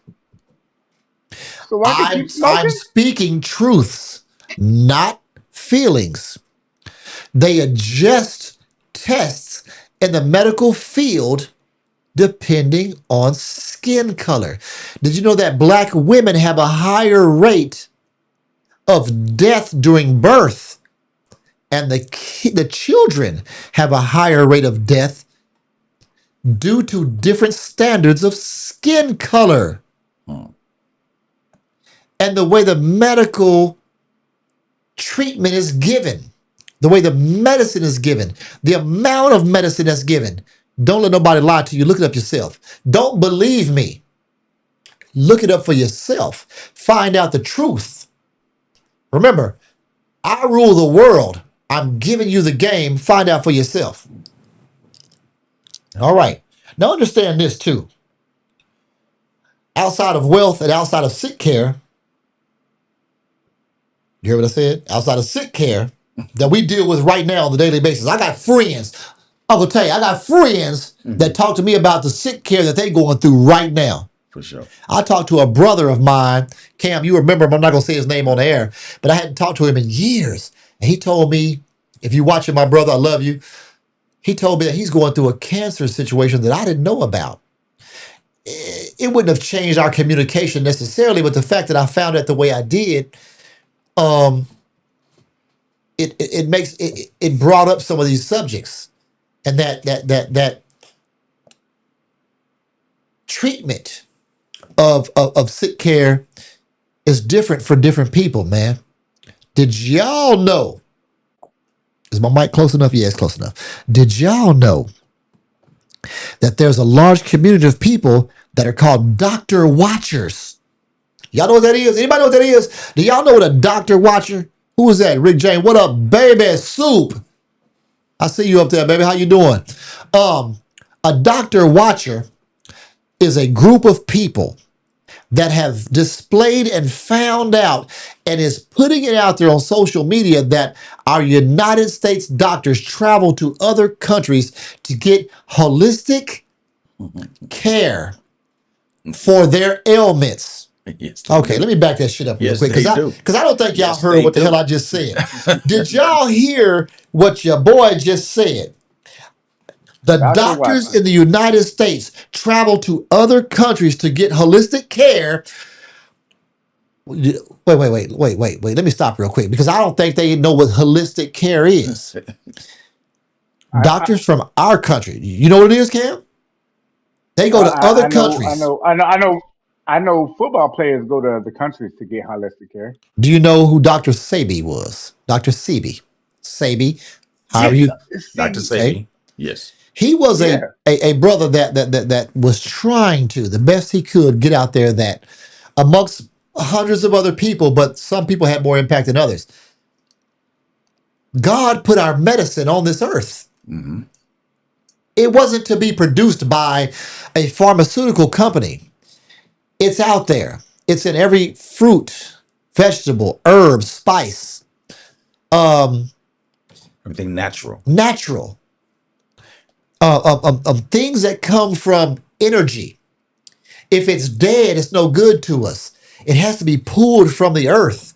So I can keep I'm smoking? speaking truths, not feelings. They adjust tests in the medical field depending on skin color. Did you know that black women have a higher rate of death during birth, and the children have a higher rate of death due to different standards of skin color? And the way the medical treatment is given, the way the medicine is given, the amount of medicine that's given. Don't let nobody lie to you. Look it up yourself. Don't believe me. Look it up for yourself. Find out the truth. Remember, I rule the world. I'm giving you the game. Find out for yourself. All right. Now understand this too. Outside of wealth and outside of sick care, you hear what I said? Outside of sick care that we deal with right now on a daily basis. I got friends. I will tell you, I got friends that talk to me about the sick care that they're going through right now. For sure. I talked to a brother of mine, Cam, you remember him, I'm not going to say his name on the air, but I hadn't talked to him in years. And he told me, if you're watching my brother, I love you. He told me that he's going through a cancer situation that I didn't know about. It wouldn't have changed our communication necessarily, but the fact that I found out the way I did, it brought up some of these subjects, and that treatment of sick care is different for different people, man. Did y'all know? Is my mic close enough? Yeah, it's close enough. Did y'all know that there's a large community of people that are called doctor watchers? Y'all know what that is? Anybody know what that is? Do y'all know what a doctor watcher? Who is that? Rick James. What up, baby? Soup. I see you up there, baby. How you doing? A doctor watcher is a group of people that have displayed and found out and is putting it out there on social media that our United States doctors travel to other countries to get holistic care for their ailments. Yes, Okay, let me back that shit up real Yes, quick, they because I don't think y'all Yes, heard they what the do. hell I just said. Did y'all hear what your boy just said? The Dr. doctors Wi-Fi. in the United States travel to other countries to get holistic care. Wait. Let me stop real quick because I don't think they know what holistic care is. I, Doctors from our country, you know what it is, Cam? They go to other I know, I countries. know, I know, I know, I know. Football players go to other countries to get holistic care. Do you know who Dr. Sebi was? Dr. Sebi. Sebi, Yeah, however you Dr. see, say. Sebi. Yes. He was yeah. a brother that was trying to, the best he could, get out there that amongst hundreds of other people, but some people had more impact than others. God put our medicine on this earth. Hmm. It wasn't to be produced by a pharmaceutical company. It's out there. It's in every fruit, vegetable, herb, spice, Everything natural. natural, things that come from energy. If it's dead, it's no good to us. It has to be pulled from the earth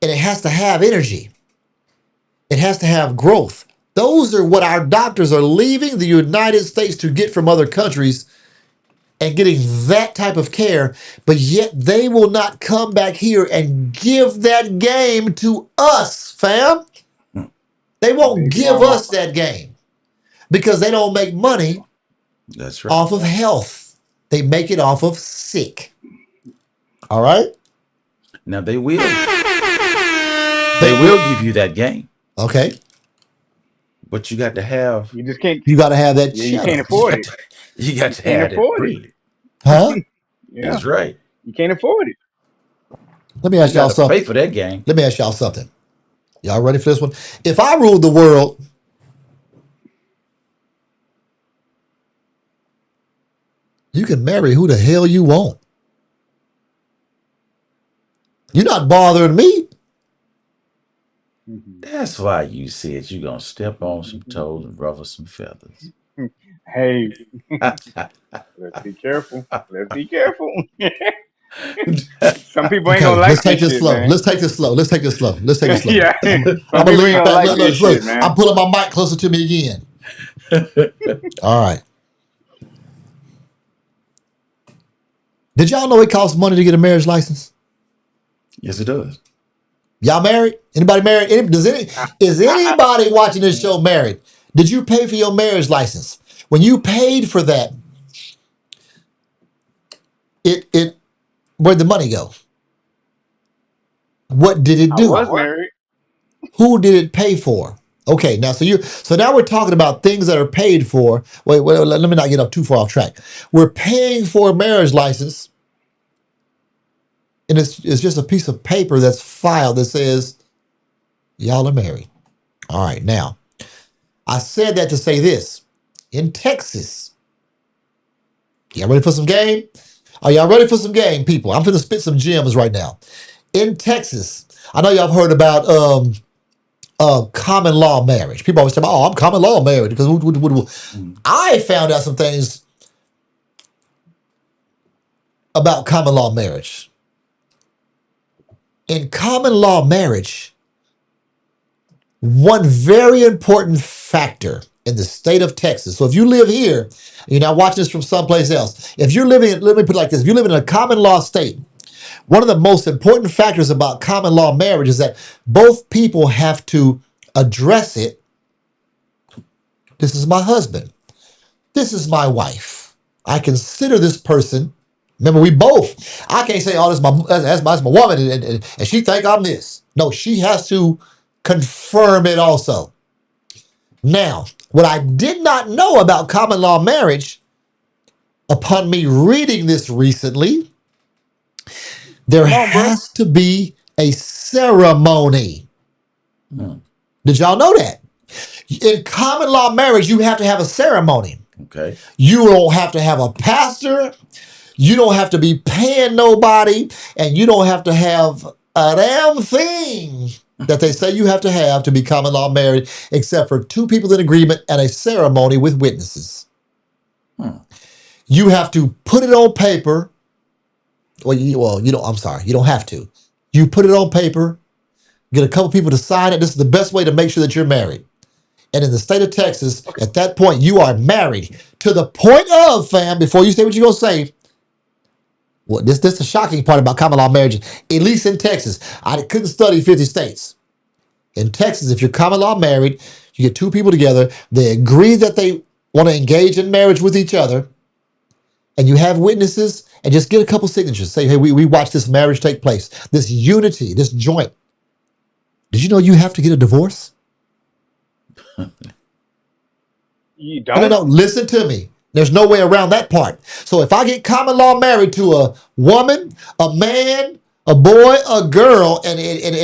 and it has to have energy. It has to have growth. Those are what our doctors are leaving the United States to get from other countries and getting that type of care, but yet they will not come back here and give that game to us, fam. They won't Baby give mama. us that game because they don't make money That's right. off of health. They make it off of sick. All right? Now they will. They will give you that game, Okay. but you got to have. You just can't. You got to have that Yeah, you can't cheddar. You afford got it. to. You got You to can't have that afford it. bread. Huh? Yeah, That's right. you can't afford it. Let me You ask got y'all to pay something. for that game. Let me ask y'all something. Y'all ready for this one? If I ruled the world, you can marry who the hell you want. You're not bothering me. Mhm. That's why you said you're gonna step on some toes and ruffle some feathers. Hey, let's be careful. Let's be careful. Some people ain't gonna Okay, let's like take this this shit, slow. man. Let's take this slow. Let's take this slow. Let's take it slow. Yeah, I'm some gonna people ain't lean gonna back. like this Look. shit, man. I'm pulling my mic closer to me again. All right. Did y'all know it costs money to get a marriage license? Yes, it does. Y'all married? Anybody married? Is I, anybody watching this show married? Did you pay for your marriage license? When you paid for that, it where'd the money go? What did it I do? was married. Who did it pay for? Okay, so now we're talking about things that are paid for. Wait, let me not get up too far off track. We're paying for a marriage license, and it's just a piece of paper that's filed that says y'all are married. All right, now I said that to say this. In Texas, y'all ready for some game? Are y'all ready for some game, people? I'm finna spit some gems right now. In Texas, I know y'all have heard about common law marriage. People always say, "Oh, I'm common law married," because Mm. I found out some things about common law marriage. In common law marriage, one very important factor in the state of Texas. So if you live here, you're not watching this from someplace else. If you're living, let me put it like this: if you're living in a common law state, one of the most important factors about common law marriage is that both people have to address it. This is my husband. This is my wife. I consider this person. Remember, we both. I can't say, "Oh, that's my woman," and she think I'm this. No, she has to confirm it also. Now, what I did not know about common law marriage, upon me reading this recently, there Come on, bro. has to be a ceremony. Mm. Did y'all know that? In common law marriage, you have to have a ceremony. Okay. You don't have to have a pastor. You don't have to be paying nobody, and you don't have to have a damn thing that they say you have to be common law married, except for two people in agreement and a ceremony with witnesses. Hmm. You have to put it on paper. You don't. I'm sorry, you don't have to. You put it on paper. Get a couple people to sign it. This is the best way to make sure that you're married. And in the state of Texas, at that point, you are married to the point of, fam, before you say what you're going to say, well, this is the shocking part about common law marriage, at least in Texas. I couldn't study 50 states. In Texas, if you're common law married, you get two people together, they agree that they want to engage in marriage with each other, and you have witnesses, and just get a couple signatures. Say, hey, we watched this marriage take place, this unity, this joint. Did you know you have to get a divorce? You No, don't? no, listen to me. There's no way around that part. So if I get common law married to a woman, a man, a boy, a girl, and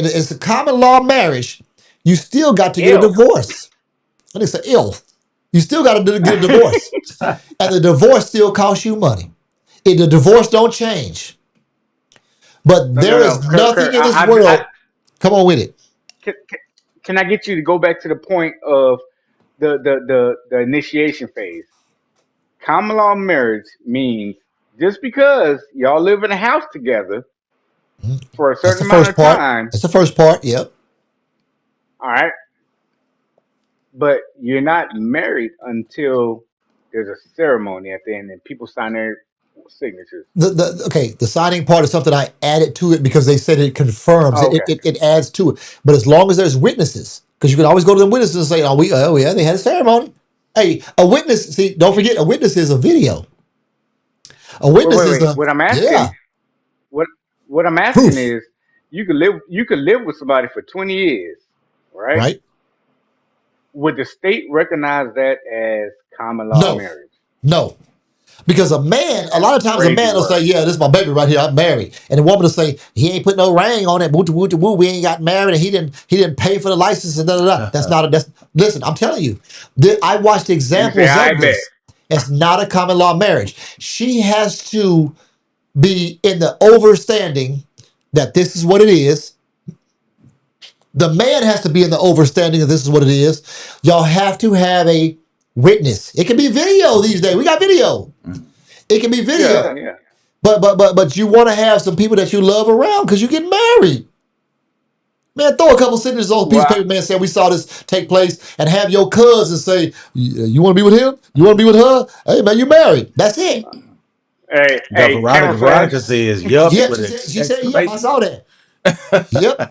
it's a common law marriage, you still got to get a Ew. divorce. And it's an ill. You still got to get a divorce. And the divorce still costs you money. If the divorce don't change. But No, there no, is no. Kurt, nothing Kurt, in this world. Come on with it. can I get you to go back to the point of the initiation phase? Common law marriage means just because y'all live in a house together for a That's the certain amount first of part. time, That's the first part. Yep. all right, but you're not married until there's a ceremony at the end and people sign their signatures. The signing part is something I added to it because they said it confirms it, Okay. it adds to it. But as long as there's witnesses, because you can always go to the witnesses and say, oh yeah, they had a ceremony. Hey, a witness, see, don't forget, a witness is a video. A witness is Wait. a, yeah, What what I'm asking proof, is, you could live with somebody for 20 years, right? right? Would the state recognize that as common law No, marriage? no. Because a man, a That's lot of times a crazy man will say, work. yeah, this is my baby right here, I'm married. And the woman will say, he ain't put no ring on it, woo woo woo, we ain't got married, and he didn't pay for the license and da da da. That's not a that's listen, I'm telling you, I watched Let me say, examples I of bet. this. It's not a common law marriage. She has to be in the overstanding that this is what it is. The man has to be in the overstanding that this is what it is. Y'all have to have a witness. It can be video these days. We got video. It can be Yeah, video. yeah. But you want to have some people that you love around because you get married. Man, throw a couple signatures on a piece of Well, paper, man, say we saw this take place, and have your cousin say, you want to be with him? You want to be with her? Hey, man, you married. That's it. Now, hey, Veronica, Cameron says, Veronica says, yup, Yep, with an she said, yep, I exclamation saw point. that. Yep.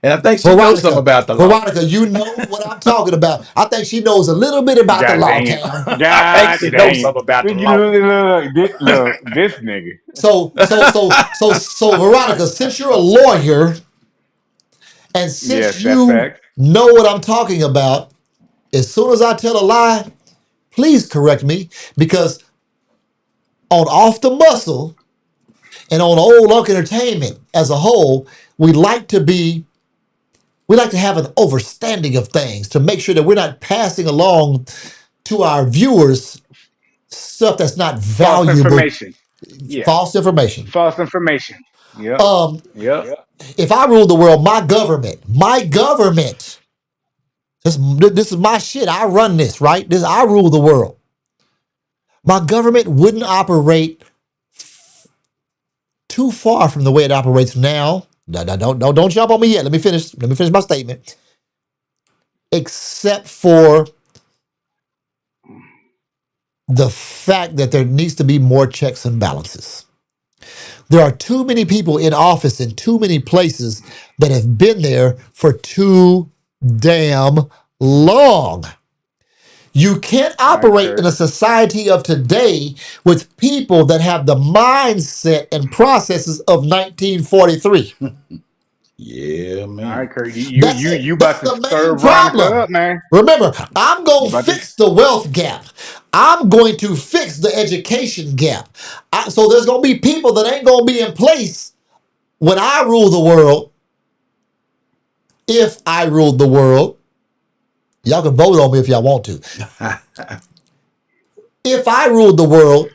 And I think she knows something Veronica, about the law. Veronica, you know what I'm talking about. I think she knows a little bit about the God law, dang it. Cam. I think God she knows dang it. something about the Look, law. this nigga. So, Veronica, since you're a lawyer and since Yes, that's you facts. know what I'm talking about, as soon as I tell a lie, please correct me because on Off the Muscle and on Old Luck Entertainment as a whole, we like to have an overstanding of things to make sure that we're not passing along to our viewers stuff that's not False valuable, information. Yeah. false information. False information. Yep. Um, Yep. if I ruled the world, my government, this is my shit. I run this, right? I rule the world. My government wouldn't operate too far from the way it operates now. No, don't jump on me yet. Let me finish my statement. Except for the fact that there needs to be more checks and balances. There are too many people in office in too many places that have been there for too damn long. You can't All right, operate in Kurt. a society of today with people that have the mindset and processes of 1943. Yeah, All man. right, Kurt. That's it. You That's about to the stir main Veronica problem. up, man. Remember, I'm You going to about to fix the wealth gap. I'm going to fix the education gap. So there's going to be people that ain't going to be in place when I rule the world. If I ruled the world, y'all can vote on me if y'all want to. If I ruled the world,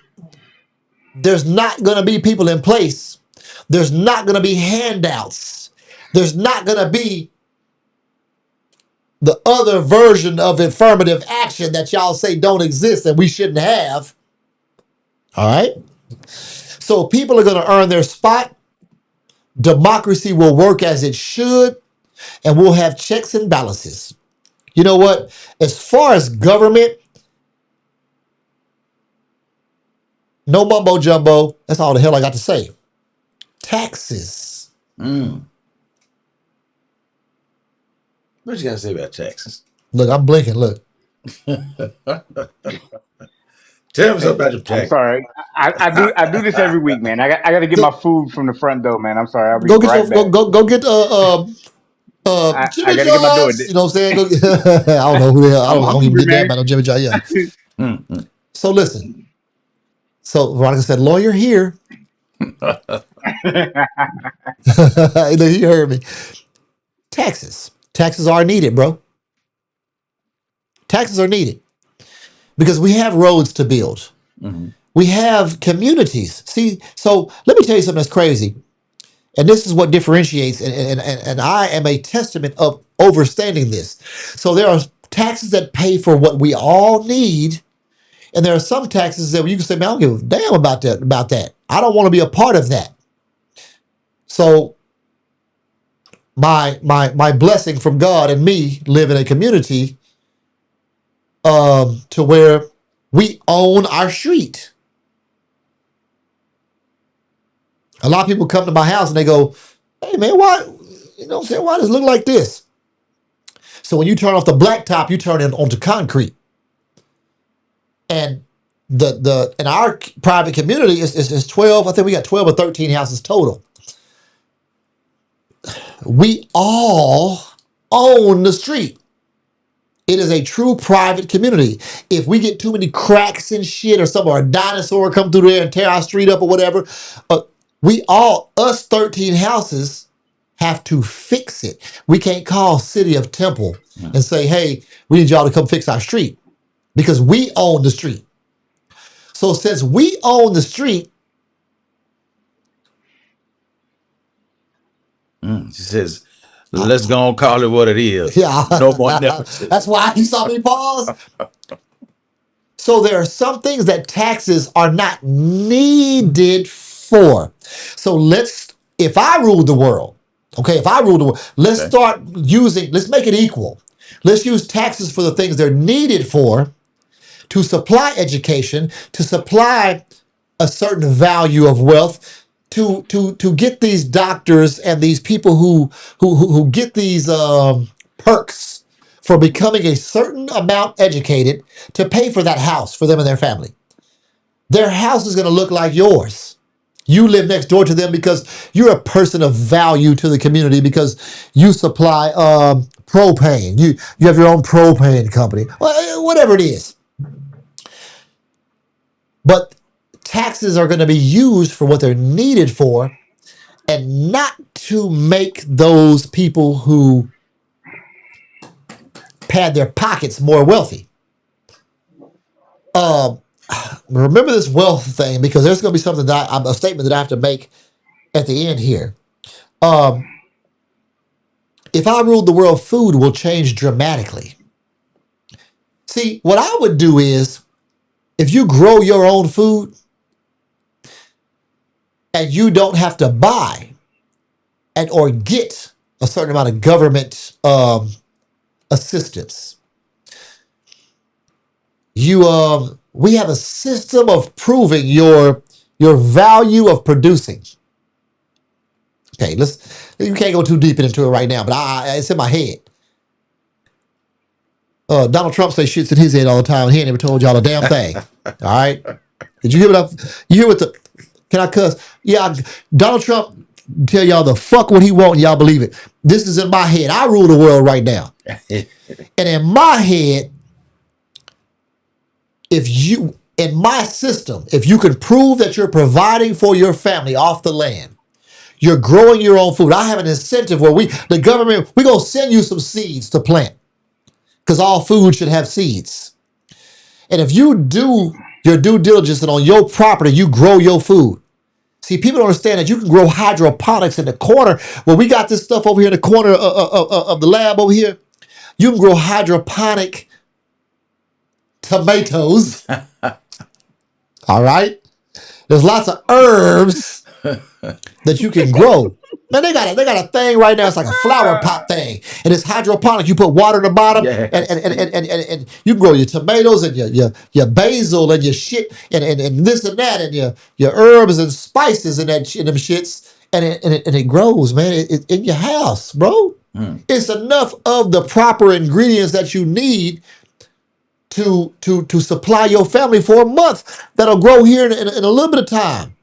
there's not going to be people in place. There's not going to be handouts. There's not going to be the other version of affirmative action that y'all say don't exist and we shouldn't have. All right? So people are going to earn their spot. Democracy will work as it should, and we'll have checks and balances. You know what? As far as government, no mumbo jumbo. That's all the hell I got to say. Taxes. What you got to say about taxes? Look, I'm blinking. Look. Tell me something about your I'm taxes. sorry. I do this every week, man. I got to get my Go, food from the front door, man. I'm sorry. I'll be go get right your back. go get I Jimmy got to get my door. John's. You know what I'm saying? I don't know who the hell. I'm I don't even hungry, get that man. about no Jimmy John. Yeah. Mm-mm. So listen. So Veronica said, "Lawyer here." He heard me. Taxes. Taxes are needed, bro. Taxes are needed because we have roads to build. Mm-hmm. We have communities. See, so let me tell you something that's crazy. And this is what differentiates, and I am a testament of overstanding this. So there are taxes that pay for what we all need, and there are some taxes that you can say, man, I don't give a damn about that. I don't want to be a part of that. So my blessing from God and me live in a community to where we own our street. A lot of people come to my house and they go, hey man, why, you know what I'm saying, why does it look like this? So when you turn off the blacktop, you turn it onto concrete. And in our private community is 12, I think we got 12 or 13 houses total. We all own the street. It is a true private community. If we get too many cracks and shit or something, or a dinosaur come through there and tear our street up or whatever, us 13 houses have to fix it. We can't call City of Temple and say, hey, we need y'all to come fix our street because we own the street. So since we own the street, She says, let's go and call it what it is. yeah, No more never. that's why you saw me pause. So there are some things that taxes are not needed for. So if I ruled the world, let's start let's make it equal. Let's use taxes for the things they're needed for, to supply education, to supply a certain value of wealth, to get these doctors and these people who get these perks for becoming a certain amount educated to pay for that house for them and their family. Their house is going to look like yours. You live next door to them because you're a person of value to the community because you supply propane. You have your own propane company, whatever it is. But taxes are going to be used for what they're needed for and not to make those people who pad their pockets more wealthy. Remember this wealth thing because there's going to be something a statement that I have to make at the end here. If I ruled the world, food will change dramatically. See, what I would do is, if you grow your own food and you don't have to buy or get a certain amount of government assistance, we have a system of proving your value of producing. Okay, you can't go too deep into it right now, but it's in my head. Donald Trump says shit's in his head all the time, and he ain't never told y'all a damn thing. All right? Did you hear can I cuss? Yeah, Donald Trump tell y'all the fuck what he want, and y'all believe it. This is in my head. I rule the world right now. And in my head, in my system, if you can prove that you're providing for your family off the land, you're growing your own food. I have an incentive where the government, we're going to send you some seeds to plant because all food should have seeds. And if you do your due diligence and on your property, you grow your food. See, people don't understand that you can grow hydroponics in the corner. Well, we got this stuff over here in the corner of the lab over here. You can grow hydroponic tomatoes. All right? There's lots of herbs that you can grow. Man, they got a thing right now. It's like a flower pot thing, and it's hydroponic. You put water in the bottom, and Yes. and you grow your tomatoes and your basil and your shit and this and that and your herbs and spices and that shit, them shits, and it grows, man. In your house, bro. Mm. It's enough of the proper ingredients that you need to supply your family for a month that'll grow here in a little bit of time.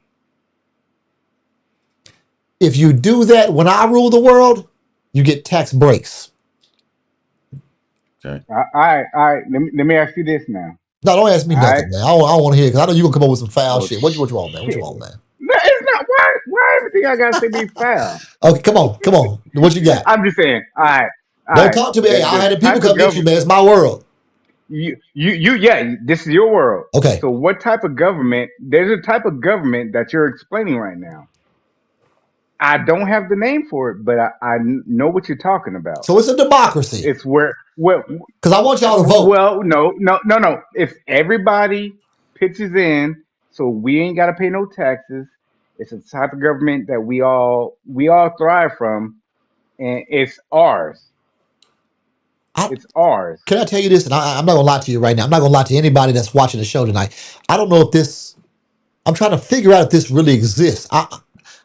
If you do that when I rule the world, you get tax breaks. Okay. All right, all right. Let me ask you this now. No, don't ask me All right. nothing, man. I don't want to hear it because I know you're going to come up with some foul Well, shit. What you want, man? What you shit. want, man? No, it's not. Why everything I gotta say be foul? Okay, come on. Come on. What you got? I'm just saying. All right, all Don't right. talk to me. Hey, I The had the people type of come get you, government man. It's my world. yeah. This is your world. Okay. So what type of government? There's a type of government that you're explaining right now. I don't have the name for it, but I know what you're talking about. So it's a democracy It's where well, because I want y'all to vote. well, no. If everybody pitches in, so we ain't got to pay no taxes. It's a type of government that we all thrive from, and it's ours. I, It's ours. can I tell you this? And I'm not going to lie to you right now. I'm not going to lie to anybody that's watching the show tonight. I don't know if this, I'm trying to figure out if this really exists.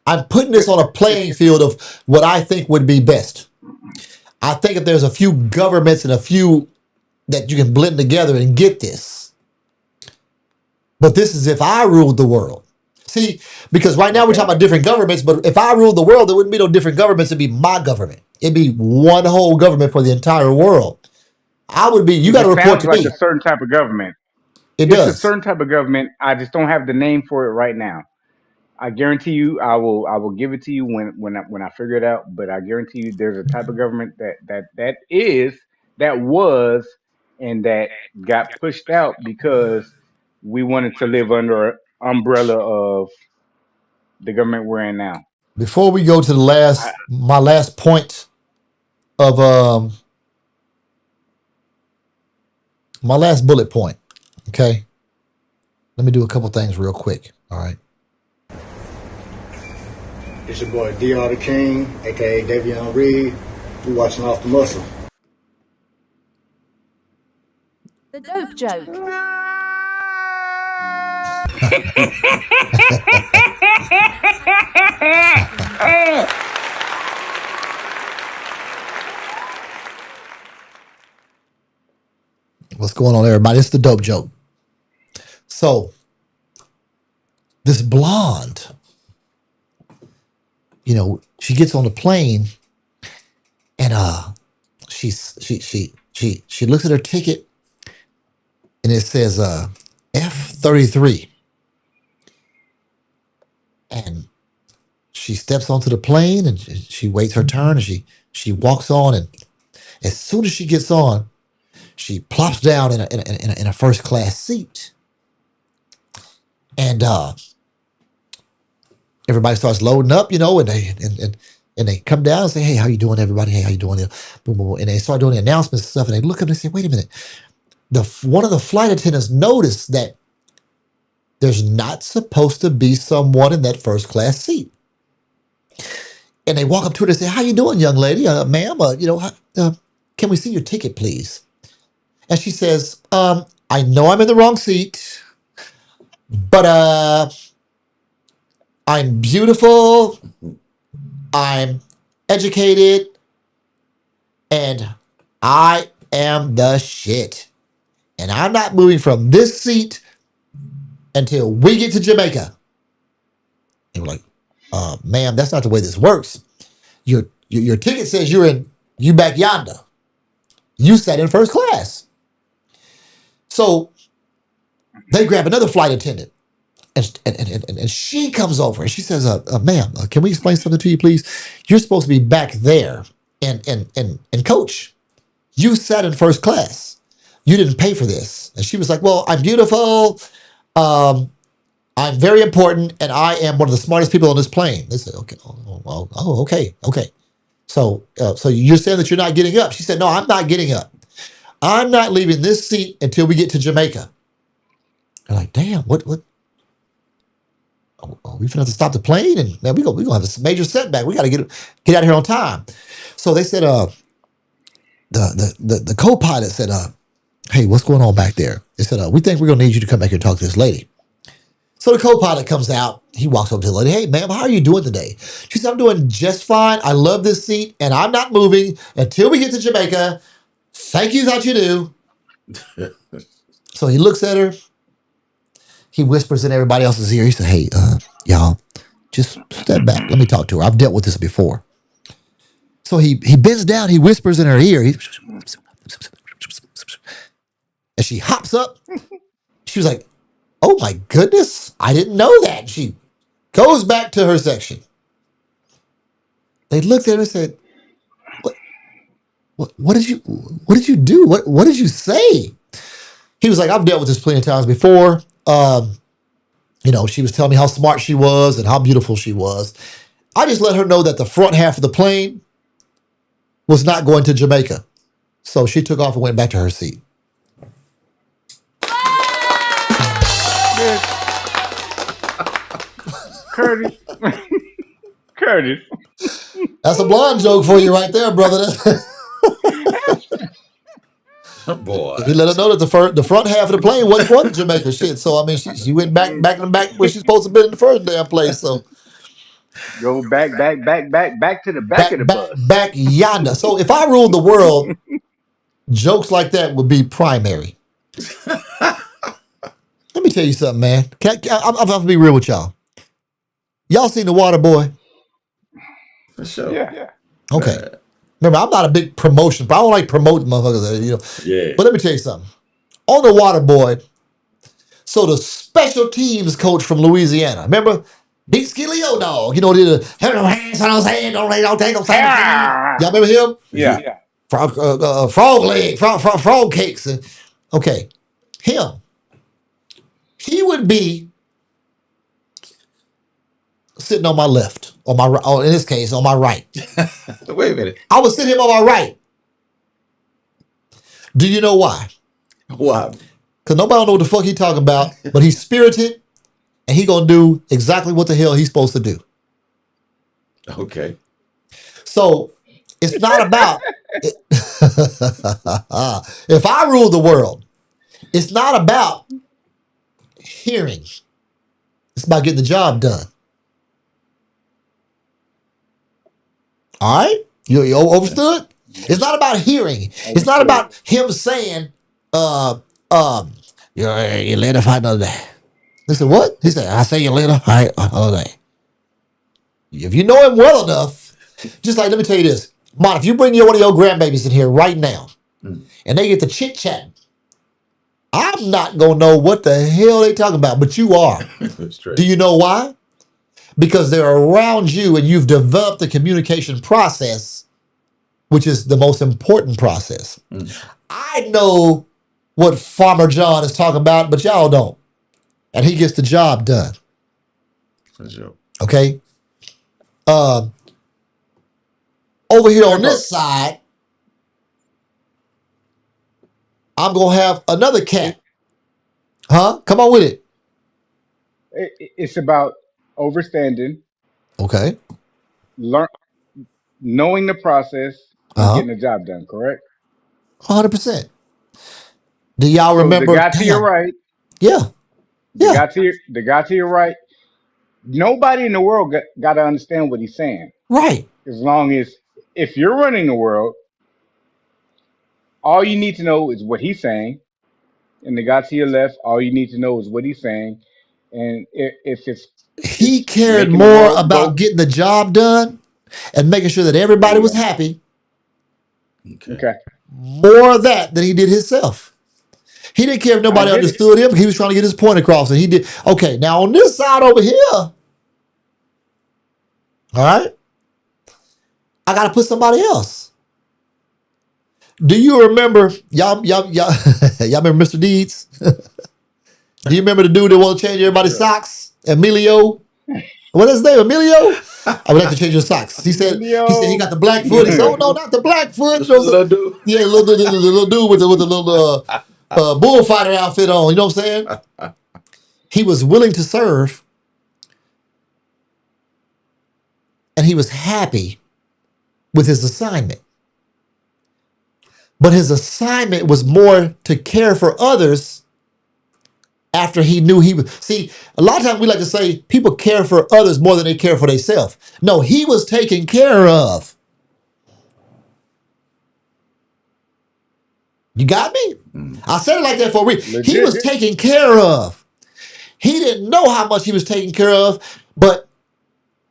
I'm putting this on a playing field of what I think would be best. I think if there's a few governments and a few that you can blend together and get this. But this is if I ruled the world. See, because right now we're Okay. talking about different governments, but if I ruled the world, there wouldn't be no different governments. It'd be my government. It'd be one whole government for the entire world. I would be, you got to It report sounds to like me. a certain type of government. It It's a does. certain type of government. I just don't have the name for it right now. I guarantee you, I will give it to you when I figure it out. But I guarantee you, there's a type of government that was, and that got pushed out because we wanted to live under an umbrella of the government we're in now. Before we go to I, my last point of my last bullet point. Okay. Let me do a couple things real quick. All right. It's your boy DR the King, aka Davion Reed. You watching Off the Muscle. The dope joke. What's going on, everybody? It's the dope joke. So, this blonde, she gets on the plane and she looks at her ticket and it says F-33. And she steps onto the plane and she waits her turn and she walks on, and as soon as she gets on, she plops down in a first class seat. And everybody starts loading up, and they come down and say, "Hey, how you doing, everybody? Hey, how you doing?" Boom, boom, boom. And they start doing the announcements and stuff. And they look up and they say, "Wait a minute." One of the flight attendants noticed that there's not supposed to be someone in that first class seat. And they walk up to her and say, "How you doing, young lady? Ma'am, can we see your ticket, please?" And she says, "I know I'm in the wrong seat, but I'm beautiful, I'm educated, and I am the shit. And I'm not moving from this seat until we get to Jamaica." And we're like, "Ma'am, that's not the way this works. Your ticket says you back yonder. You sat in first class." So they grab another flight attendant, and she comes over and she says, "Ma'am, can we explain something to you, please? You're supposed to be back there, and coach, you sat in first class. You didn't pay for this." And she was like, "Well, I'm beautiful, I'm very important, and I am one of the smartest people on this plane." They said, "Okay, okay. So you're saying that you're not getting up?" She said, "No, I'm not getting up. I'm not leaving this seat until we get to Jamaica." They're like, "Damn, what?" we finna have to stop the plane, and man, we gonna have a major setback. We got to get out of here on time. So they said, the co-pilot said, hey, what's going on back there? They said, we think we're gonna need you to come back here and talk to this lady. So the co-pilot comes out. He walks up to the lady. Hey, ma'am, how are you doing today? She said, I'm doing just fine. I love this seat, and I'm not moving until we get to Jamaica. Thank you, thought you knew. So he looks at her. He whispers in everybody else's ear. He said, hey, y'all, just step back. Let me talk to her. I've dealt with this before. So he bends down. He whispers in her ear. And she hops up. She was like, oh, my goodness. I didn't know that. She goes back to her section. They looked at her and said, what did you do? What did you say? He was like, I've dealt with this plenty of times before. She was telling me how smart she was and how beautiful she was. I just let her know that the front half of the plane was not going to Jamaica. So she took off and went back to her seat. Curtis. Curtis. That's a blonde joke for you right there, brother. Boy. He let her know that the front half of the plane wasn't going to Jamaica. Shit. So I mean, she went back in the back where she's supposed to be in the first damn place. So Go back to the back of the bus. back yonder. So if I ruled the world, jokes like that would be primary. Let me tell you something, man. I'm gonna be real with y'all. Y'all seen The Water Boy? For sure. Yeah. Okay. Remember, I'm not a big promotion, but I don't like promoting motherfuckers, Yeah. But let me tell you something. On The Water Boy, so the special teams coach from Louisiana, remember? Beat Skilly-O Dog. Did the hands on his hand, don't take those hands. Y'all remember him? Yeah. Frog leg, frog cakes. Okay. Him. He would be sitting on my left, on my right, or in this case, on my right. Wait a minute. I would sit him on my right. Do you know why? Why? Because nobody know what the fuck he talking about, but he's spirited, and he gonna do exactly what the hell he's supposed to do. Okay. So it's not about if I rule the world, it's not about hearing. It's about getting the job done. All right? You understood? It's not about hearing. It's not about him saying, you later fight another day. They said, what? He said, I say you later fight another day. If you know him well enough, just like, let me tell you this. Mon, if you bring one of your grandbabies in here right now, and they get to chit-chatting, I'm not going to know what the hell they talking about, but you are. That's true. Do you know why? Because they're around you and you've developed the communication process, which is the most important process. I know what Farmer John is talking about, but y'all don't. And he gets the job done. For sure. Okay? Over here on this side, I'm going to have another cat. Huh? Come on with it. It's about overstanding, Okay. knowing the process, and getting the job done, correct? 100%. Do y'all So remember? the guy to your right, Yeah. the guy to your right, nobody in the world got to understand what he's saying. Right. As long as, if you're running the world, all you need to know is what he's saying. And the guy to your left, all you need to know is what he's saying. And if it's He cared making the more world about go- getting the job done and making sure that everybody was happy, Okay. more of that than he did himself. He didn't care if nobody I get it. understood him. He was trying to get his point across, and he did. Okay, now on this side over here, all right, I got to put somebody else. Do you remember, y'all remember Mr. Deeds? Do you remember the dude that want to change everybody's socks? Emilio? What is his name? Emilio? I would like to change your socks. He said he got the black foot. He said, oh no, not the black foot. Little dude. Yeah, little dude with the little bullfighter outfit on. You know what I'm saying? He was willing to serve he was happy with his assignment. But his assignment was more to care for others after he knew he was. See, a lot of times we like to say people care for others more than they care for themselves. No, he was taken care of. You got me? I said it like that for a reason. He was Legit. taken care of. He didn't know how much he was taken care of, but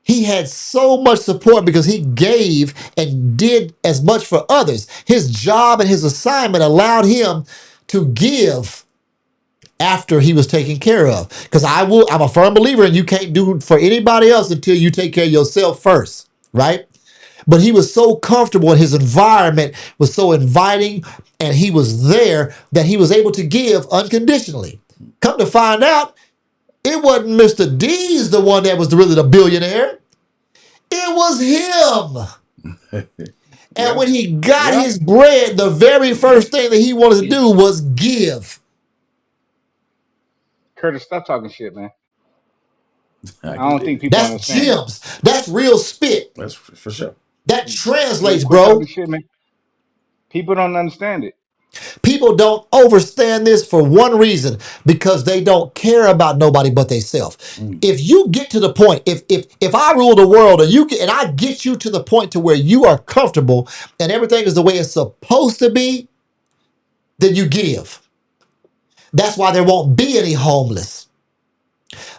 he had so much support because he gave and did as much for others. His job and his assignment allowed him to give after he was taken care of. Because I'm a firm believer in you can't do for anybody else until you take care of yourself first, right? But he was so comfortable and his environment was so inviting and he was there that he was able to give unconditionally. Come to find out, it wasn't Mr. D's the one that was really the billionaire. It was him. And when he got his bread, the very first thing that he wanted to do was give. Curtis, stop talking shit, man. I I can don't dig think it. people That's understand that. gems. That's real spit. That's for sure. That translates, Quit bro. talking shit, man. People don't understand it. People don't understand this for one reason, because they don't care about nobody but themselves. If you get to the point, if I rule the world and and I get you to the point to where you are comfortable and everything is the way it's supposed to be, then you give. That's why there won't be any homeless.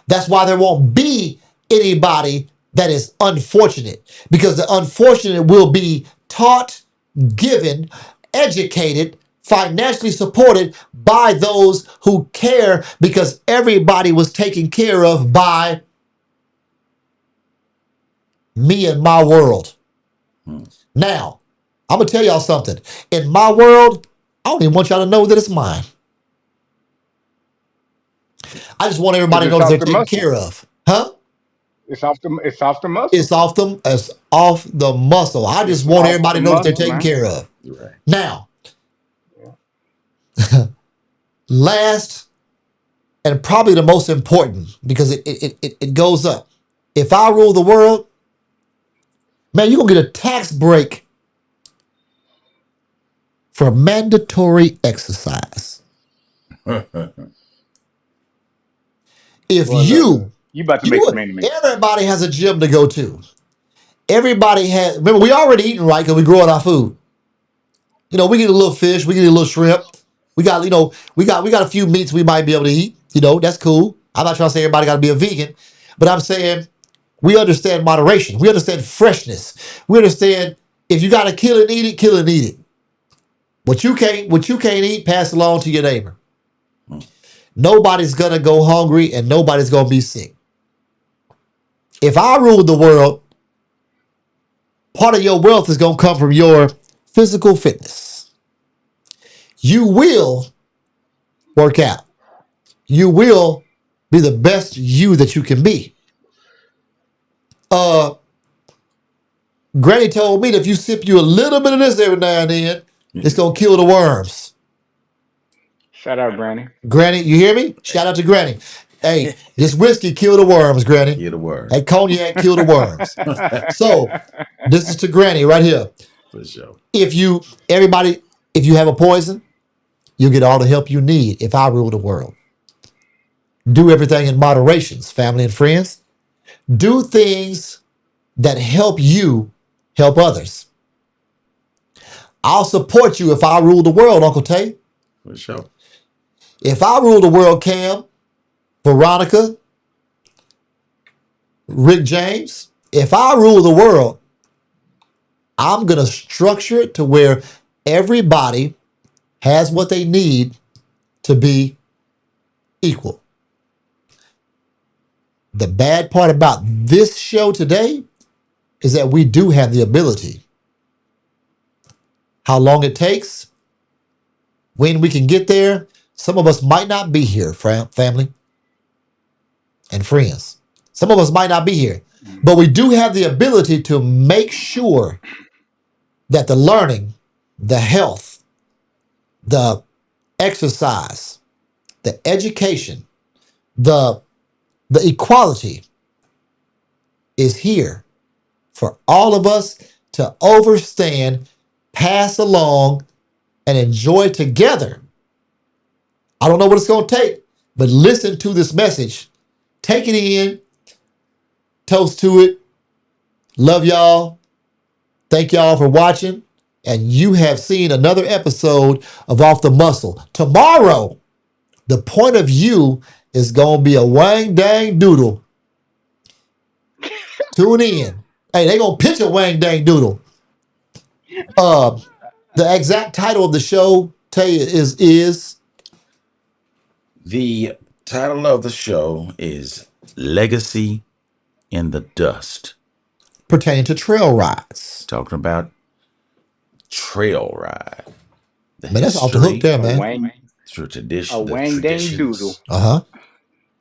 That's why there won't be anybody that is unfortunate, because the unfortunate will be taught, given, educated, financially supported by those who care, because everybody was taken care of by me and my world. Now, I'm going to tell y'all something. In my world, I don't even want y'all to know that it's mine. I just want everybody to know that they're taken care of. Huh? It's off the muscle. It's off the muscle. I just want everybody to know that they're taken care of. Right. Now, last and probably the most important, because it goes up. If I rule the world, man, you're going to get a tax break for mandatory exercise. If you about to make some enemies. Everybody has a gym to go to. Everybody has, remember, we already eating right because we growing our food. You know, we get a little fish, we get a little shrimp. We got, we got a few meats we might be able to eat. You know, that's cool. I'm not trying to say everybody got to be a vegan, but I'm saying we understand moderation. We understand freshness. We understand if you got to kill and eat it, kill and eat it. What you can't eat, pass along to your neighbor. Nobody's going to go hungry and nobody's going to be sick. If I ruled the world, part of your wealth is going to come from your physical fitness. You will work out. You will be the best you that you can be. Granny told me that if you sip you a little bit of this every now and then, it's going to kill the worms. Shout out, Granny. Granny, you hear me? Shout out to Granny. Hey, this whiskey kill the worms, Granny. Kill the worms. That cognac kill the worms. So, this is to Granny right here. For sure. If you have a poison, you'll get all the help you need if I rule the world. Do everything in moderations, family and friends. Do things that help you help others. I'll support you if I rule the world, Uncle Tay. For sure. If I rule the world, Cam, Veronica, Rick James, if I rule the world, I'm going to structure it to where everybody has what they need to be equal. The bad part about this show today is that we do have the ability. How long it takes, when we can get there, some of us might not be here, family and friends. Some of us might not be here, but we do have the ability to make sure that the learning, the health, the exercise, the education, the equality is here for all of us to overstand, pass along, and enjoy together. I don't know what it's going to take, but listen to this message. Take it in. Toast to it. Love y'all. Thank y'all for watching. And you have seen another episode of Off the Muscle. Tomorrow, the point of view is going to be a wang dang doodle. Tune in. Hey, they going to pitch a wang dang doodle. The exact title of the show, Tay, is The title of the show is Legacy in the Dust. pertaining to trail rides. Talking about trail ride. The Man, that's off the hook history, there, A man. wang, tradition, a the wang dang doodle. traditions, Uh-huh.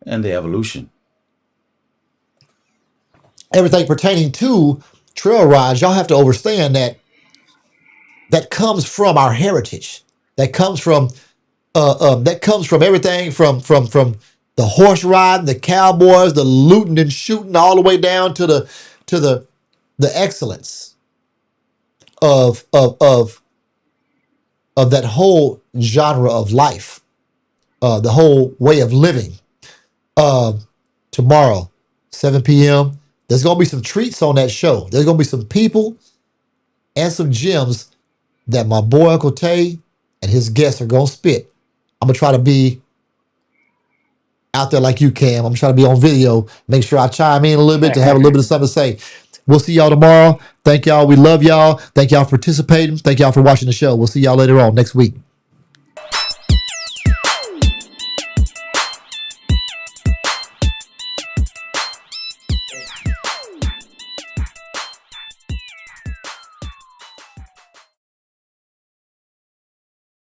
and the evolution. Everything pertaining to trail rides, y'all have to understand that comes from our heritage. That comes from everything from the horse riding, the cowboys, the looting and shooting, all the way down to the excellence of that whole genre of life, the whole way of living. Tomorrow, 7 p.m. There's gonna be some treats on that show. There's gonna be some people and some gems that my boy Uncle Tay and his guests are gonna spit. I'm gonna try to be out there like you, Cam. I'm trying to be on video. Make sure I chime in a little bit to have a little bit of something to say. We'll see y'all tomorrow. Thank y'all. We love y'all. Thank y'all for participating. Thank y'all for watching the show. We'll see y'all later on next week.